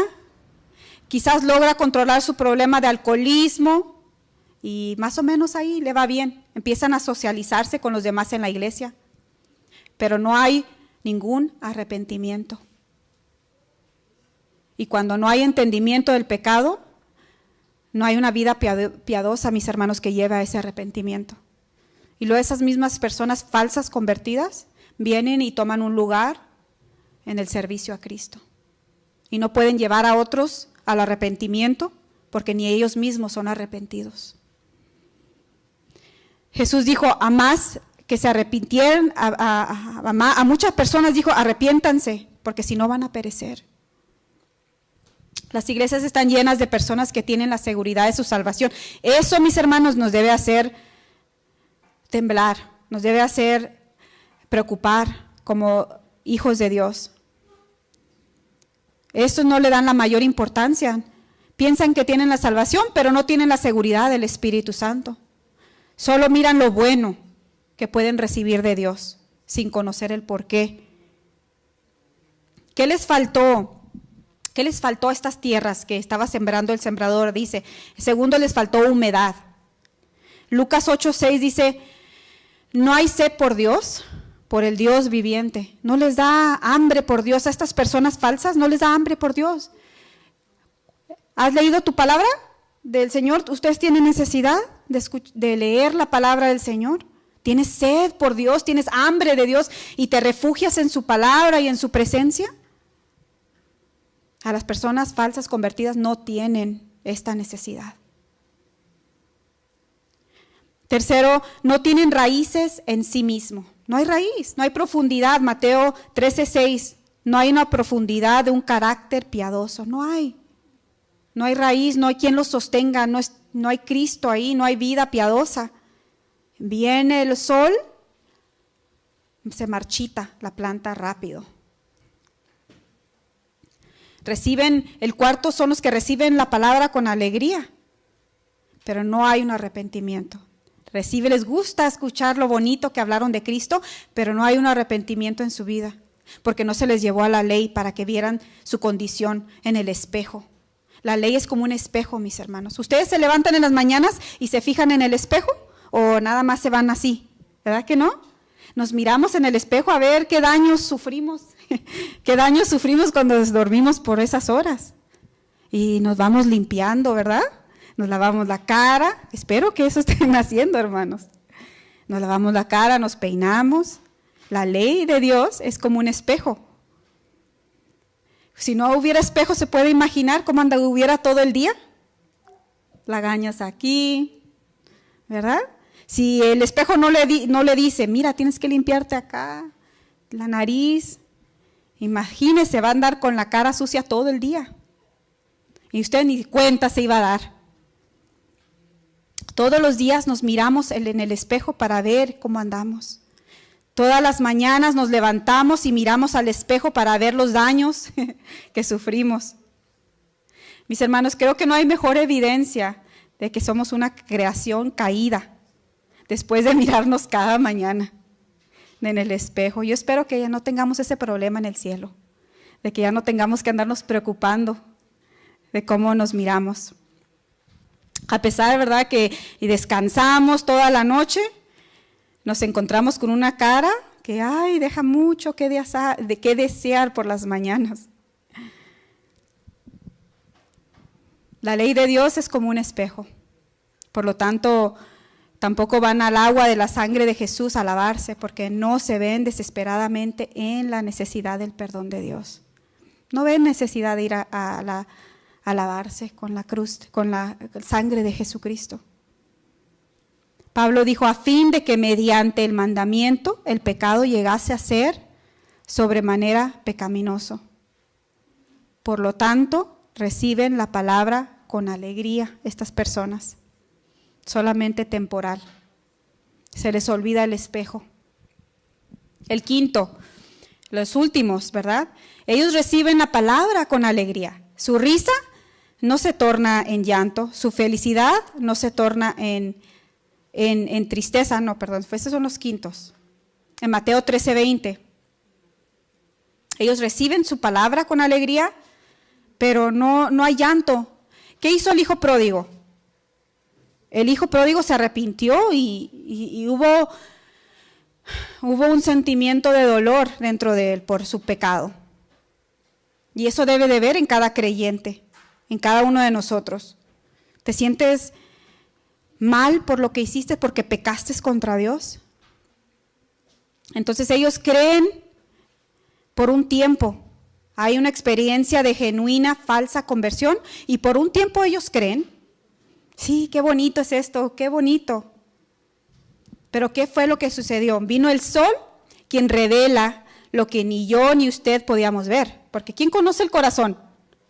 Quizás logra controlar su problema de alcoholismo. Y más o menos ahí le va bien. Empiezan a socializarse con los demás en la iglesia. Pero no hay ningún arrepentimiento. Y cuando no hay entendimiento del pecado, no hay una vida piadosa, mis hermanos, que lleve a ese arrepentimiento. Y luego esas mismas personas falsas convertidas vienen y toman un lugar en el servicio a Cristo. Y no pueden llevar a otros al arrepentimiento porque ni ellos mismos son arrepentidos. Jesús dijo, a más que se arrepintieran, a muchas personas dijo, arrepiéntanse, porque si no van a perecer. Las iglesias están llenas de personas que tienen la seguridad de su salvación. Eso, mis hermanos, nos debe hacer temblar, nos debe hacer preocupar como hijos de Dios. Estos no le dan la mayor importancia. Piensan que tienen la salvación, pero no tienen la seguridad del Espíritu Santo. Solo miran lo bueno que pueden recibir de Dios, sin conocer el porqué. ¿Qué les faltó? ¿Qué les faltó a estas tierras que estaba sembrando el sembrador? Dice, segundo, les faltó humedad. Lucas 8:6 dice, no hay sed por Dios, por el Dios viviente. No les da hambre por Dios a estas personas falsas, no les da hambre por Dios. ¿Has leído tu palabra del Señor? ¿Ustedes tienen necesidad de leer la palabra del Señor? ¿Tienes sed por Dios? ¿Tienes hambre de Dios y te refugias en su palabra y en su presencia? A las personas falsas convertidas no tienen esta necesidad. Tercero, no tienen raíces en sí mismo. No hay raíz, no hay profundidad. Mateo 13:6, no hay una profundidad de un carácter piadoso. No hay. No hay raíz, no hay quien los sostenga, no hay Cristo ahí, no hay vida piadosa. Viene el sol, se marchita la planta rápido. El cuarto son los que reciben la palabra con alegría, pero no hay un arrepentimiento. Les gusta escuchar lo bonito que hablaron de Cristo, pero no hay un arrepentimiento en su vida, porque no se les llevó a la ley para que vieran su condición en el espejo. La ley es como un espejo, mis hermanos. ¿Ustedes se levantan en las mañanas y se fijan en el espejo o nada más se van así? ¿Verdad que no? Nos miramos en el espejo a ver qué daños sufrimos, qué daños sufrimos cuando dormimos por esas horas. Y nos vamos limpiando, ¿verdad? Nos lavamos la cara, espero que eso estén haciendo, hermanos. Nos lavamos la cara, nos peinamos. La ley de Dios es como un espejo. Si no hubiera espejo, ¿se puede imaginar cómo hubiera todo el día? Lagañas aquí, ¿verdad? Si el espejo no le dice, mira, tienes que limpiarte acá, la nariz, imagínese, va a andar con la cara sucia todo el día. Y usted ni cuenta se iba a dar. Todos los días nos miramos en el espejo para ver cómo andamos. Todas las mañanas nos levantamos y miramos al espejo para ver los daños que sufrimos. Mis hermanos, creo que no hay mejor evidencia de que somos una creación caída después de mirarnos cada mañana en el espejo. Yo espero que ya no tengamos ese problema en el cielo, de que ya no tengamos que andarnos preocupando de cómo nos miramos. A pesar, ¿verdad?, que descansamos toda la noche, nos encontramos con una cara que, deja mucho que desear por las mañanas. La ley de Dios es como un espejo. Por lo tanto, tampoco van al agua de la sangre de Jesús a lavarse, porque no se ven desesperadamente en la necesidad del perdón de Dios. No ven necesidad de ir a lavarse con la cruz, con la sangre de Jesucristo. Pablo dijo, a fin de que mediante el mandamiento el pecado llegase a ser sobremanera pecaminoso. Por lo tanto, reciben la palabra con alegría estas personas, solamente temporal. Se les olvida el espejo. El quinto, los últimos, ¿verdad? Ellos reciben la palabra con alegría. Su risa no se torna en llanto, su felicidad no se torna en tristeza, no, perdón, esos son los quintos. En Mateo 13:20. Ellos reciben su palabra con alegría, pero no hay llanto. ¿Qué hizo el hijo pródigo? El hijo pródigo se arrepintió y hubo un sentimiento de dolor dentro de él por su pecado. Y eso debe de ver en cada creyente, en cada uno de nosotros. ¿Te sientes mal por lo que hiciste, porque pecaste contra Dios? Entonces ellos creen por un tiempo. Hay una experiencia de genuina, falsa conversión y por un tiempo ellos creen. Sí, qué bonito es esto, qué bonito. Pero ¿qué fue lo que sucedió? Vino el sol, quien revela lo que ni yo ni usted podíamos ver. Porque ¿quién conoce el corazón?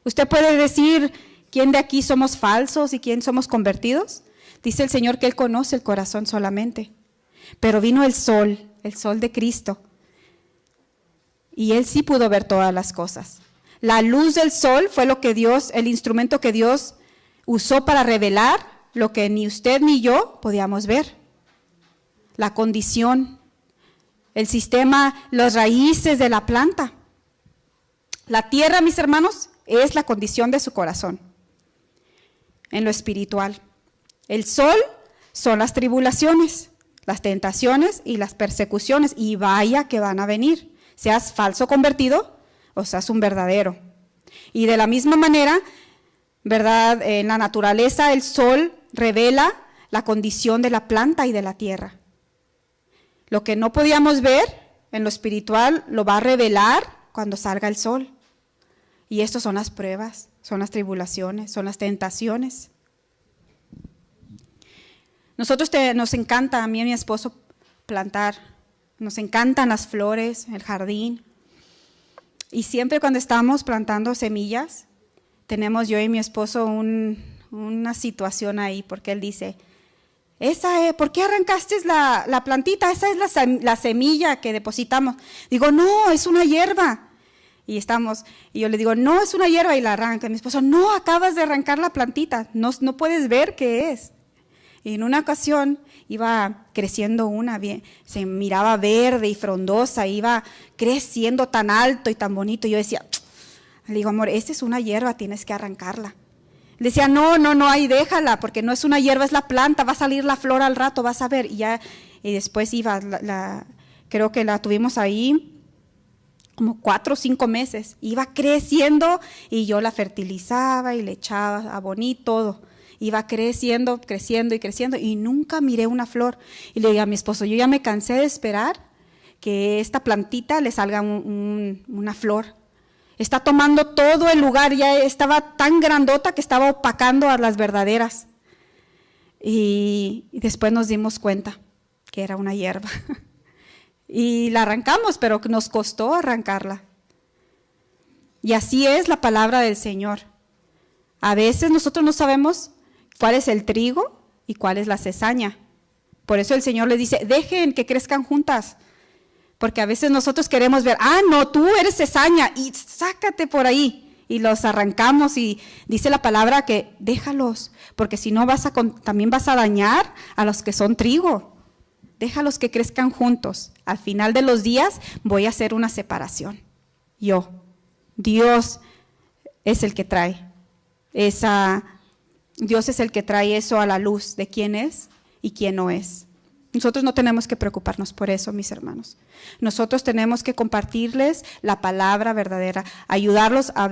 ¿Usted puede decir quién de aquí somos falsos y quién somos convertidos? Dice el Señor que Él conoce el corazón solamente. Pero vino el sol de Cristo. Y Él sí pudo ver todas las cosas. La luz del sol fue lo que Dios, el instrumento que Dios usó para revelar lo que ni usted ni yo podíamos ver. La condición, el sistema, las raíces de la planta. La tierra, mis hermanos, es la condición de su corazón. En lo espiritual. El sol son las tribulaciones, las tentaciones y las persecuciones. Y vaya que van a venir. Seas falso convertido o seas un verdadero. Y de la misma manera, ¿verdad? En la naturaleza el sol revela la condición de la planta y de la tierra. Lo que no podíamos ver en lo espiritual lo va a revelar cuando salga el sol. Y estas son las pruebas, son las tribulaciones, son las tentaciones. Nos encanta, a mí y a mi esposo, plantar. Nos encantan las flores, el jardín. Y siempre cuando estamos plantando semillas, tenemos yo y mi esposo una situación ahí, porque él dice, ¿por qué arrancaste la plantita? Esa es la semilla que depositamos. Digo, no, es una hierba. Y yo le digo, no, es una hierba, y la arranca. Y mi esposo, no, acabas de arrancar la plantita, no puedes ver qué es. Y en una ocasión iba creciendo se miraba verde y frondosa, iba creciendo tan alto y tan bonito. Y yo decía, le digo, amor, esta es una hierba, tienes que arrancarla. Le decía, no, ahí déjala, porque no es una hierba, es la planta, va a salir la flor al rato, vas a ver. Y después iba, creo que la tuvimos ahí como 4 o 5 meses. Iba creciendo y yo la fertilizaba y le echaba abono, todo. Iba creciendo y nunca miré una flor. Y le dije a mi esposo, yo ya me cansé de esperar que esta plantita le salga una flor. Está tomando todo el lugar, ya estaba tan grandota que estaba opacando a las verdaderas. Y después nos dimos cuenta que era una hierba. Y la arrancamos, pero nos costó arrancarla. Y así es la palabra del Señor. A veces nosotros no sabemos cuál es el trigo y cuál es la cizaña. Por eso el Señor les dice, dejen que crezcan juntas. Porque a veces nosotros queremos ver, no, tú eres cizaña y sácate por ahí. Y los arrancamos y dice la palabra que déjalos, porque si no también vas a dañar a los que son trigo. Déjalos que crezcan juntos. Al final de los días voy a hacer una separación. Dios es el que trae Dios es el que trae eso a la luz de quién es y quién no es. Nosotros no tenemos que preocuparnos por eso, mis hermanos. Nosotros tenemos que compartirles la palabra verdadera, ayudarlos a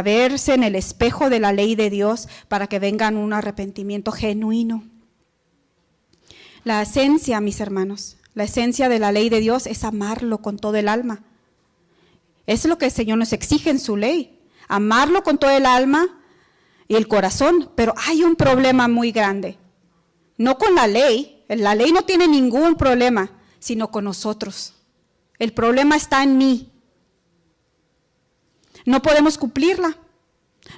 verse en el espejo de la ley de Dios para que vengan un arrepentimiento genuino. La esencia, mis hermanos, la esencia de la ley de Dios es amarlo con todo el alma. Es lo que el Señor nos exige en su ley, amarlo con todo el alma y el corazón. Pero hay un problema muy grande, no con la ley no tiene ningún problema, sino con nosotros. El problema está en mí. No podemos cumplirla,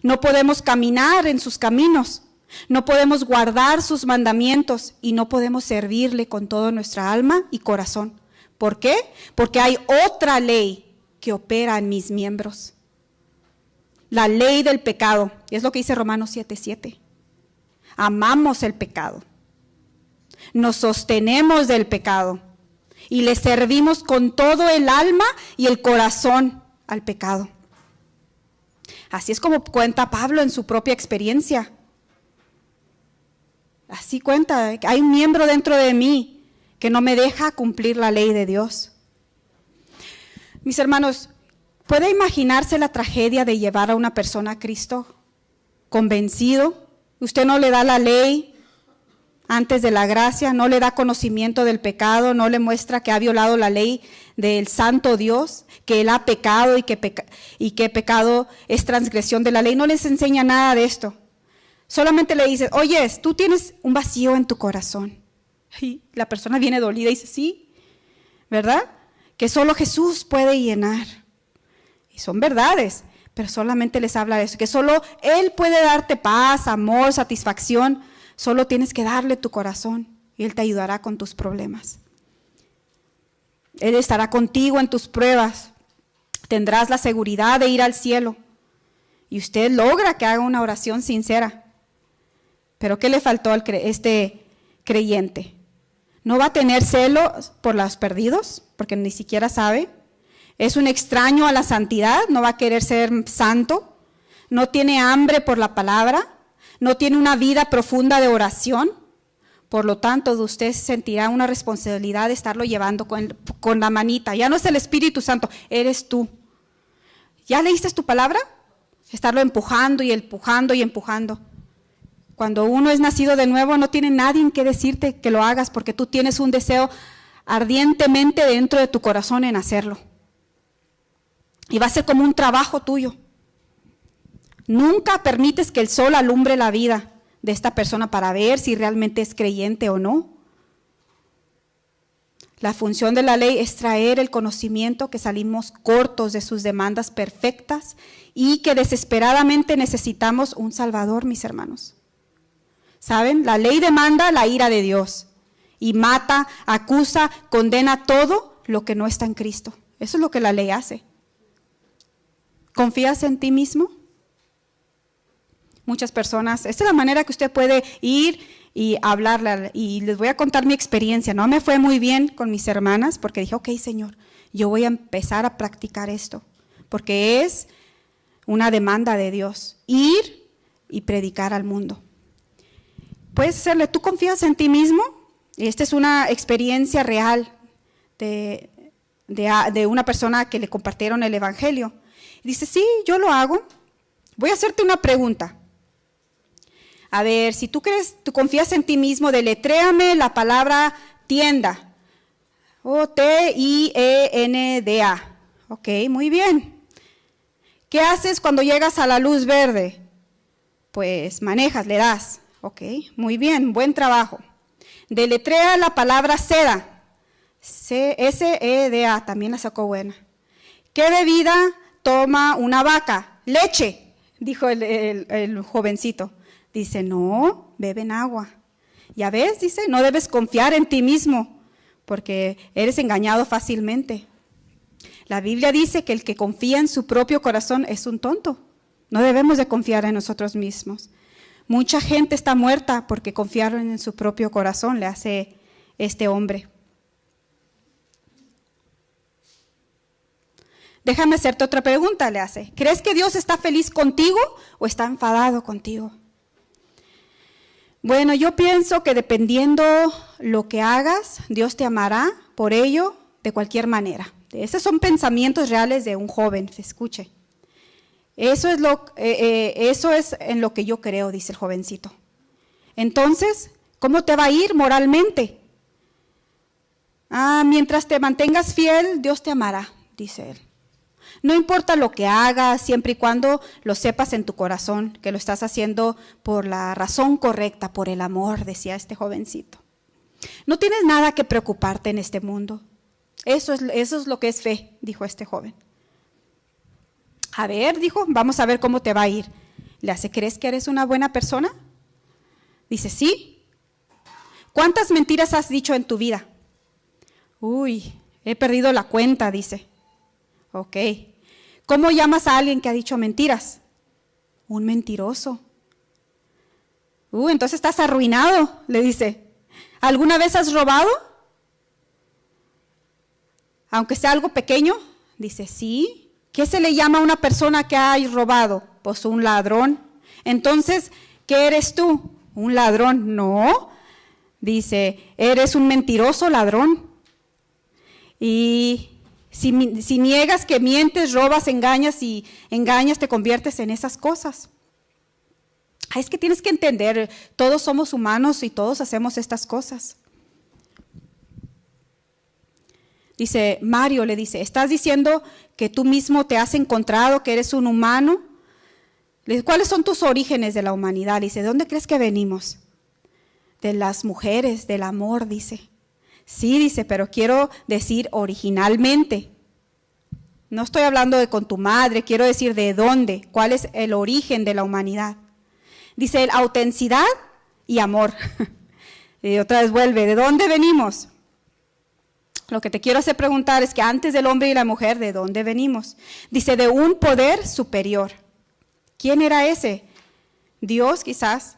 no podemos caminar en sus caminos, No podemos guardar sus mandamientos y no podemos servirle con toda nuestra alma y corazón. ¿Por qué? Porque hay otra ley que opera en mis miembros. La ley del pecado. Es lo que dice Romanos 7:7. Amamos el pecado. Nos sostenemos del pecado y le servimos con todo el alma y el corazón al pecado. Así es como cuenta Pablo en su propia experiencia. Así cuenta, hay un miembro dentro de mí que no me deja cumplir la ley de Dios. Mis hermanos, ¿puede imaginarse la tragedia de llevar a una persona a Cristo convencido? Usted no le da la ley antes de la gracia, no le da conocimiento del pecado, no le muestra que ha violado la ley del santo Dios, que él ha pecado y que pecado es transgresión de la ley. No les enseña nada de esto. Solamente le dice, oye, tú tienes un vacío en tu corazón. Y la persona viene dolida y dice, sí, ¿verdad? Que solo Jesús puede llenar. Y son verdades, pero solamente les habla de eso, que solo Él puede darte paz, amor, satisfacción. Solo tienes que darle tu corazón y Él te ayudará con tus problemas. Él estará contigo en tus pruebas. Tendrás la seguridad de ir al cielo. Y usted logra que haga una oración sincera. Pero ¿qué le faltó a este creyente? ¿No va a tener celos por los perdidos? Porque ni siquiera sabe. ¿Es un extraño a la santidad? ¿No va a querer ser santo? ¿No tiene hambre por la palabra? ¿No tiene una vida profunda de oración? Por lo tanto, de usted sentirá una responsabilidad de estarlo llevando con la manita. Ya no es el Espíritu Santo, eres tú. ¿Ya leíste tu palabra? Estarlo empujando y empujando y empujando. Cuando uno es nacido de nuevo, no tiene nadie que decirte que lo hagas, porque tú tienes un deseo ardientemente dentro de tu corazón en hacerlo. Y va a ser como un trabajo tuyo. Nunca permites que el sol alumbre la vida de esta persona para ver si realmente es creyente o no. La función de la ley es traer el conocimiento que salimos cortos de sus demandas perfectas y que desesperadamente necesitamos un Salvador, mis hermanos. ¿Saben? La ley demanda la ira de Dios y mata, acusa, condena todo lo que no está en Cristo. Eso es lo que la ley hace. ¿Confías en ti mismo? Muchas personas, esta es la manera que usted puede ir y hablarle. Y les voy a contar mi experiencia. No me fue muy bien con mis hermanas porque dije, ok, Señor, yo voy a empezar a practicar esto. Porque es una demanda de Dios, ir y predicar al mundo. Puedes hacerle, ¿tú confías en ti mismo? Esta es una experiencia real de una persona que le compartieron el evangelio. Dice, sí, yo lo hago. Voy a hacerte una pregunta. A ver, si tú confías en ti mismo, deletréame la palabra tienda. T-I-E-N-D-A. Ok, muy bien. ¿Qué haces cuando llegas a la luz verde? Pues manejas, le das. Ok, muy bien, buen trabajo. Deletrea la palabra seda. S-E-D-A, también la sacó buena. ¿Qué bebida toma una vaca? Leche, dijo el jovencito. Dice, no, beben agua. Ya ves, dice, no debes confiar en ti mismo, porque eres engañado fácilmente. La Biblia dice que el que confía en su propio corazón es un tonto. No debemos de confiar en nosotros mismos. Mucha gente está muerta porque confiaron en su propio corazón, le hace este hombre. Déjame hacerte otra pregunta, le hace. ¿Crees que Dios está feliz contigo o está enfadado contigo? Bueno, yo pienso que dependiendo lo que hagas, Dios te amará por ello de cualquier manera. Esos son pensamientos reales de un joven, escuche. Eso es en lo que yo creo, dice el jovencito. Entonces, ¿cómo te va a ir moralmente? Mientras te mantengas fiel, Dios te amará, dice él. No importa lo que hagas, siempre y cuando lo sepas en tu corazón, que lo estás haciendo por la razón correcta, por el amor, decía este jovencito. No tienes nada que preocuparte en este mundo. Eso es lo que es fe, dijo este joven. A ver, dijo, vamos a ver cómo te va a ir. Le hace, ¿crees que eres una buena persona? Dice, sí. ¿Cuántas mentiras has dicho en tu vida? Uy, he perdido la cuenta, dice. Ok. ¿Cómo llamas a alguien que ha dicho mentiras? Un mentiroso. Entonces estás arruinado, le dice. ¿Alguna vez has robado? Aunque sea algo pequeño, dice, sí. ¿Qué se le llama a una persona que ha robado? Pues un ladrón. Entonces, ¿qué eres tú? ¿Un ladrón? No. Dice, eres un mentiroso ladrón. Y si niegas que mientes, robas, engañas y engañas, te conviertes en esas cosas. Es que tienes que entender, todos somos humanos y todos hacemos estas cosas. Dice, Mario le dice, ¿estás diciendo que tú mismo te has encontrado, que eres un humano? Le dice, ¿cuáles son tus orígenes de la humanidad? Le dice, ¿de dónde crees que venimos? De las mujeres, del amor, dice. Sí, dice, pero quiero decir originalmente. No estoy hablando de con tu madre, quiero decir de dónde, cuál es el origen de la humanidad. Dice, autenticidad y amor. Y otra vez vuelve, ¿de dónde venimos? Lo que te quiero hacer preguntar es que antes del hombre y la mujer, ¿de dónde venimos? Dice, de un poder superior. ¿Quién era ese? Dios, quizás.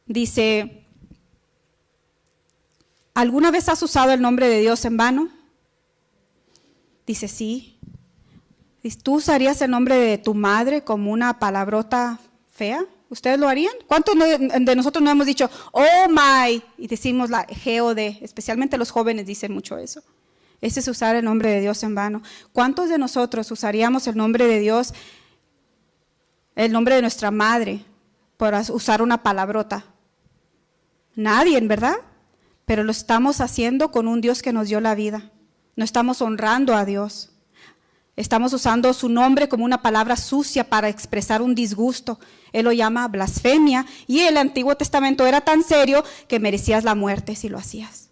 Dice, ¿alguna vez has usado el nombre de Dios en vano? Dice, sí. ¿Tú usarías el nombre de tu madre como una palabrota fea? ¿Ustedes lo harían? ¿Cuántos de nosotros no hemos dicho, oh my, y decimos la G-O-D? Especialmente los jóvenes dicen mucho eso. Ese es usar el nombre de Dios en vano. ¿Cuántos de nosotros usaríamos el nombre de Dios, el nombre de nuestra madre, para usar una palabrota? Nadie, ¿en verdad? Pero lo estamos haciendo con un Dios que nos dio la vida. No estamos honrando a Dios. Estamos usando su nombre como una palabra sucia para expresar un disgusto. Él lo llama blasfemia y el Antiguo Testamento era tan serio que merecías la muerte si lo hacías.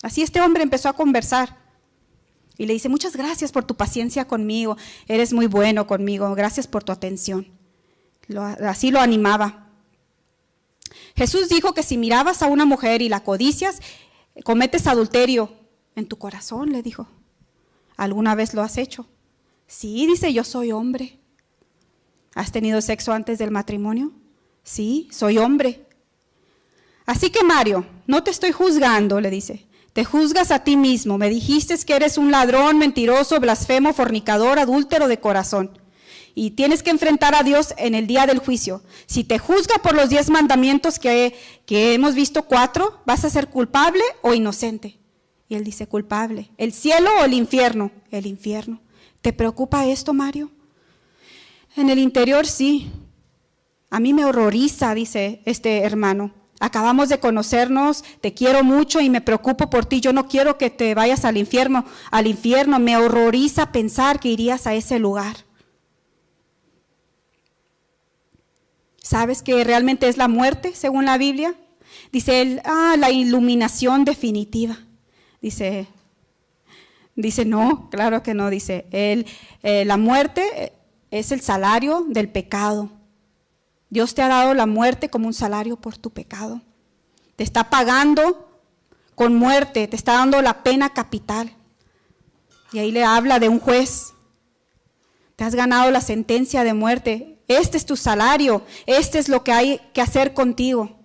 Así este hombre empezó a conversar y le dice, muchas gracias por tu paciencia conmigo, eres muy bueno conmigo, gracias por tu atención. Así lo animaba. Jesús dijo que si mirabas a una mujer y la codicias, cometes adulterio en tu corazón, le dijo. ¿Alguna vez lo has hecho? Sí, dice, yo soy hombre. ¿Has tenido sexo antes del matrimonio? Sí, soy hombre. Así que Mario, no te estoy juzgando, le dice. Te juzgas a ti mismo. Me dijiste que eres un ladrón, mentiroso, blasfemo, fornicador, adúltero de corazón. Y tienes que enfrentar a Dios en el día del juicio. Si te juzga por los 10 mandamientos que hemos visto 4, ¿vas a ser culpable o inocente? Y él dice, culpable. ¿El cielo o el infierno? El infierno. ¿Te preocupa esto, Mario? En el interior sí. A mí me horroriza, dice este hermano. Acabamos de conocernos, te quiero mucho y me preocupo por ti. Yo no quiero que te vayas al infierno. Me horroriza pensar que irías a ese lugar. ¿Sabes que realmente es la muerte, según la Biblia? Dice él, la iluminación definitiva. Dice, no, claro que no, dice, la muerte es el salario del pecado. Dios te ha dado la muerte como un salario por tu pecado. Te está pagando con muerte, te está dando la pena capital. Y ahí le habla de un juez. Te has ganado la sentencia de muerte. Este es tu salario, este es lo que hay que hacer contigo.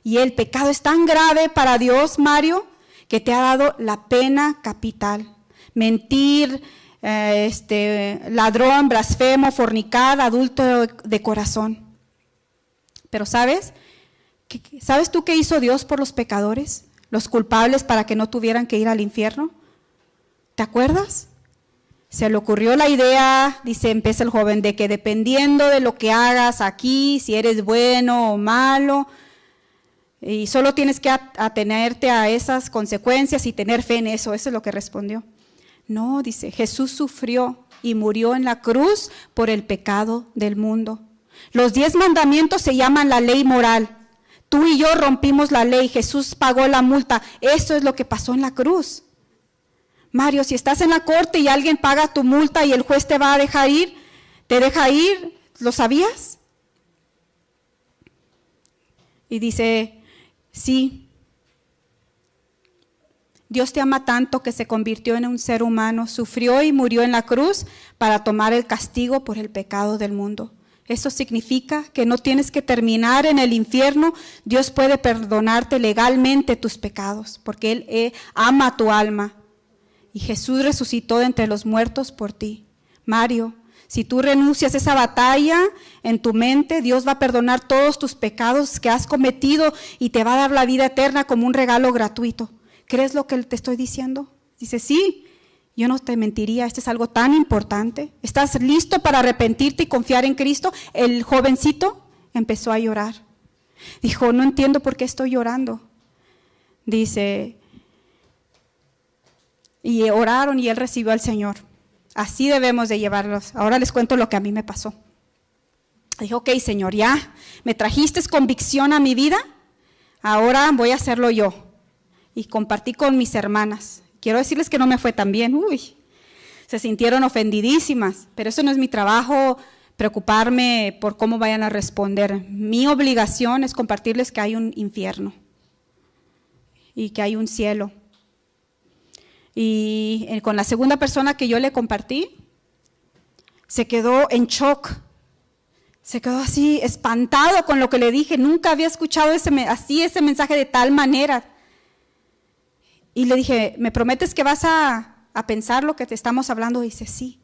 Y el pecado es tan grave para Dios, Mario, que te ha dado la pena capital. Mentir, ladrón, blasfemo, fornicar, adúltero de corazón. Pero ¿sabes tú qué hizo Dios por los pecadores? Los culpables para que no tuvieran que ir al infierno. ¿Te acuerdas? Se le ocurrió la idea, dice, empieza el joven, de que dependiendo de lo que hagas aquí, si eres bueno o malo, y solo tienes que atenerte a esas consecuencias y tener fe en eso. Eso es lo que respondió. No, dice, Jesús sufrió y murió en la cruz por el pecado del mundo. Los 10 mandamientos se llaman la ley moral. Tú y yo rompimos la ley, Jesús pagó la multa. Eso es lo que pasó en la cruz. Mario, si estás en la corte y alguien paga tu multa y el juez te va a dejar ir, te deja ir, ¿lo sabías? Y dice, sí, Dios te ama tanto que se convirtió en un ser humano, sufrió y murió en la cruz para tomar el castigo por el pecado del mundo. Eso significa que no tienes que terminar en el infierno. Dios puede perdonarte legalmente tus pecados, porque Él ama tu alma. Y Jesús resucitó de entre los muertos por ti. Mario, si tú renuncias a esa batalla en tu mente, Dios va a perdonar todos tus pecados que has cometido y te va a dar la vida eterna como un regalo gratuito. ¿Crees lo que te estoy diciendo? Dice, sí, yo no te mentiría, esto es algo tan importante. ¿Estás listo para arrepentirte y confiar en Cristo? El jovencito empezó a llorar. Dijo, no entiendo por qué estoy llorando. Dice, y oraron y él recibió al Señor. Así debemos de llevarlos. Ahora les cuento lo que a mí me pasó. Dijo, ok, Señor, ya me trajiste convicción a mi vida, ahora voy a hacerlo yo. Y compartí con mis hermanas. Quiero decirles que no me fue tan bien. Se sintieron ofendidísimas, pero eso no es mi trabajo, preocuparme por cómo vayan a responder. Mi obligación es compartirles que hay un infierno y que hay un cielo. Y con la segunda persona que yo le compartí, se quedó en shock. Se quedó así espantado con lo que le dije. Nunca había escuchado ese mensaje de tal manera. Y le dije, ¿me prometes que vas a pensar lo que te estamos hablando? Y dice, sí.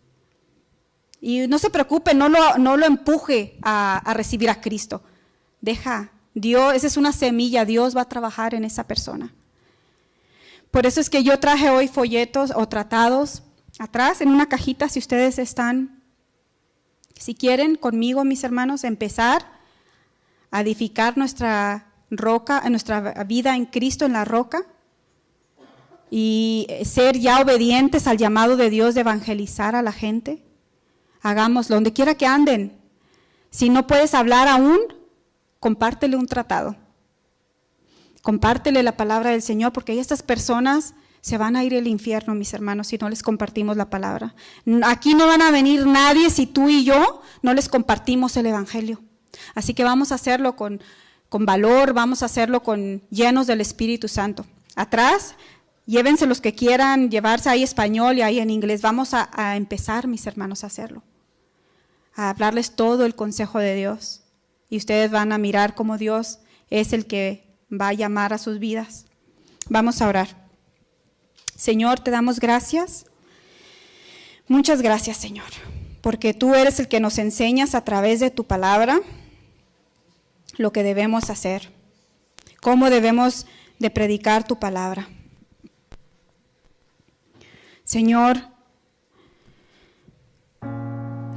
Y no se preocupe, no lo empuje a recibir a Cristo. Deja, Dios, esa es una semilla, Dios va a trabajar en esa persona. Por eso es que yo traje hoy folletos o tratados atrás en una cajita, si ustedes están, si quieren conmigo, mis hermanos, empezar a edificar nuestra roca, nuestra vida en Cristo en la roca. Y ser ya obedientes al llamado de Dios de evangelizar a la gente. Hagámoslo, donde quiera que anden. Si no puedes hablar aún, compártele un tratado. Compártele la palabra del Señor, porque estas personas se van a ir al infierno, mis hermanos, si no les compartimos la palabra. Aquí no van a venir nadie si tú y yo no les compartimos el evangelio. Así que vamos a hacerlo con valor, vamos a hacerlo llenos del Espíritu Santo. Atrás, llévense los que quieran llevarse ahí español y ahí en inglés. Vamos a empezar, mis hermanos, a hacerlo. A hablarles todo el consejo de Dios. Y ustedes van a mirar cómo Dios es el que va a llamar a sus vidas. Vamos a orar. Señor, te damos gracias. Muchas gracias, Señor, porque tú eres el que nos enseñas a través de tu palabra lo que debemos hacer, cómo debemos de predicar tu palabra. Señor,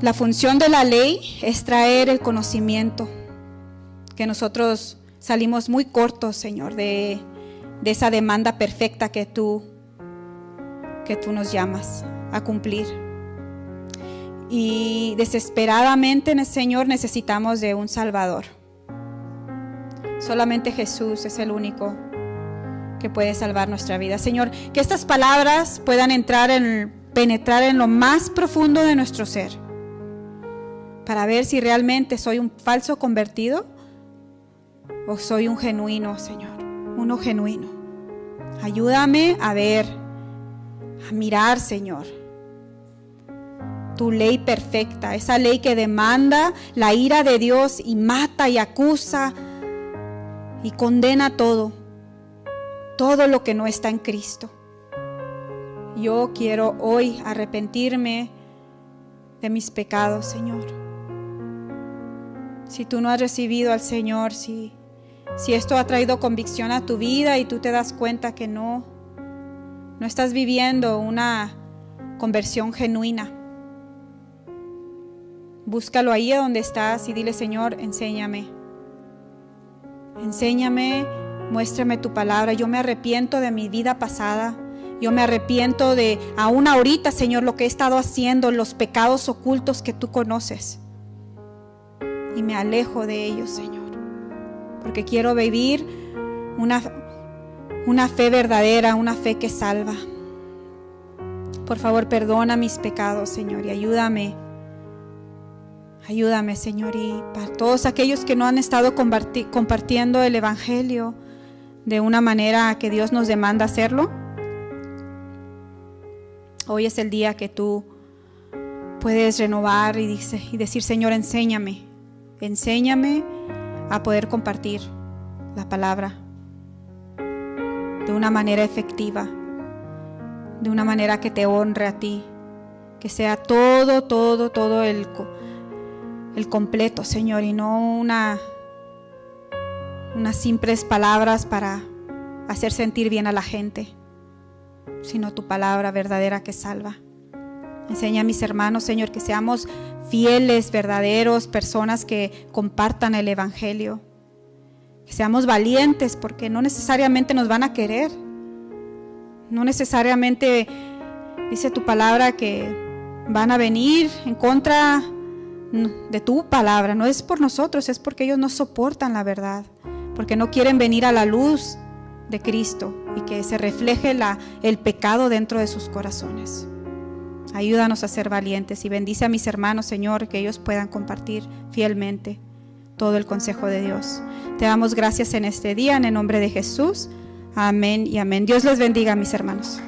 la función de la ley es traer el conocimiento, que nosotros salimos muy cortos, Señor, de esa demanda perfecta que tú nos llamas a cumplir. Y desesperadamente, Señor, necesitamos de un Salvador. Solamente Jesús es el único que puede salvar nuestra vida. Señor, que estas palabras puedan penetrar en lo más profundo de nuestro ser, para ver si realmente soy un falso convertido o soy un genuino, Señor, uno genuino. Ayúdame a ver, a mirar, Señor, tu ley perfecta, esa ley que demanda la ira de Dios y mata y acusa y condena todo lo que no está en Cristo. Yo quiero hoy arrepentirme de mis pecados, Señor. Si tú no has recibido al Señor, si esto ha traído convicción a tu vida y tú te das cuenta que no estás viviendo una conversión genuina, búscalo ahí donde estás y dile, Señor, enséñame, muéstrame tu palabra. Yo me arrepiento de mi vida pasada. Yo me arrepiento de, aún ahorita, Señor, lo que he estado haciendo, los pecados ocultos que tú conoces. Y me alejo de ellos, Señor, porque quiero vivir una fe verdadera, una fe que salva. Por favor, perdona mis pecados, Señor, y ayúdame Ayúdame, Señor, y para todos aquellos que no han estado compartiendo el Evangelio de una manera que Dios nos demanda hacerlo, hoy es el día que tú puedes renovar y decir, Señor, enséñame a poder compartir la palabra de una manera efectiva, de una manera que te honre a ti, que sea todo el completo, Señor, y no unas simples palabras para hacer sentir bien a la gente, sino tu palabra verdadera que salva. Enseña a mis hermanos, Señor, que seamos fieles, verdaderos, personas que compartan el Evangelio, que seamos valientes, porque no necesariamente nos van a querer, no necesariamente dice tu palabra que van a venir en contra de tu palabra. No es por nosotros, es porque ellos no soportan la verdad, porque no quieren venir a la luz de Cristo y que se refleje el pecado dentro de sus corazones. Ayúdanos a ser valientes y bendice a mis hermanos, Señor, que ellos puedan compartir fielmente todo el consejo de Dios. Te damos gracias en este día, en el nombre de Jesús. Amén y amén. Dios les bendiga, mis hermanos.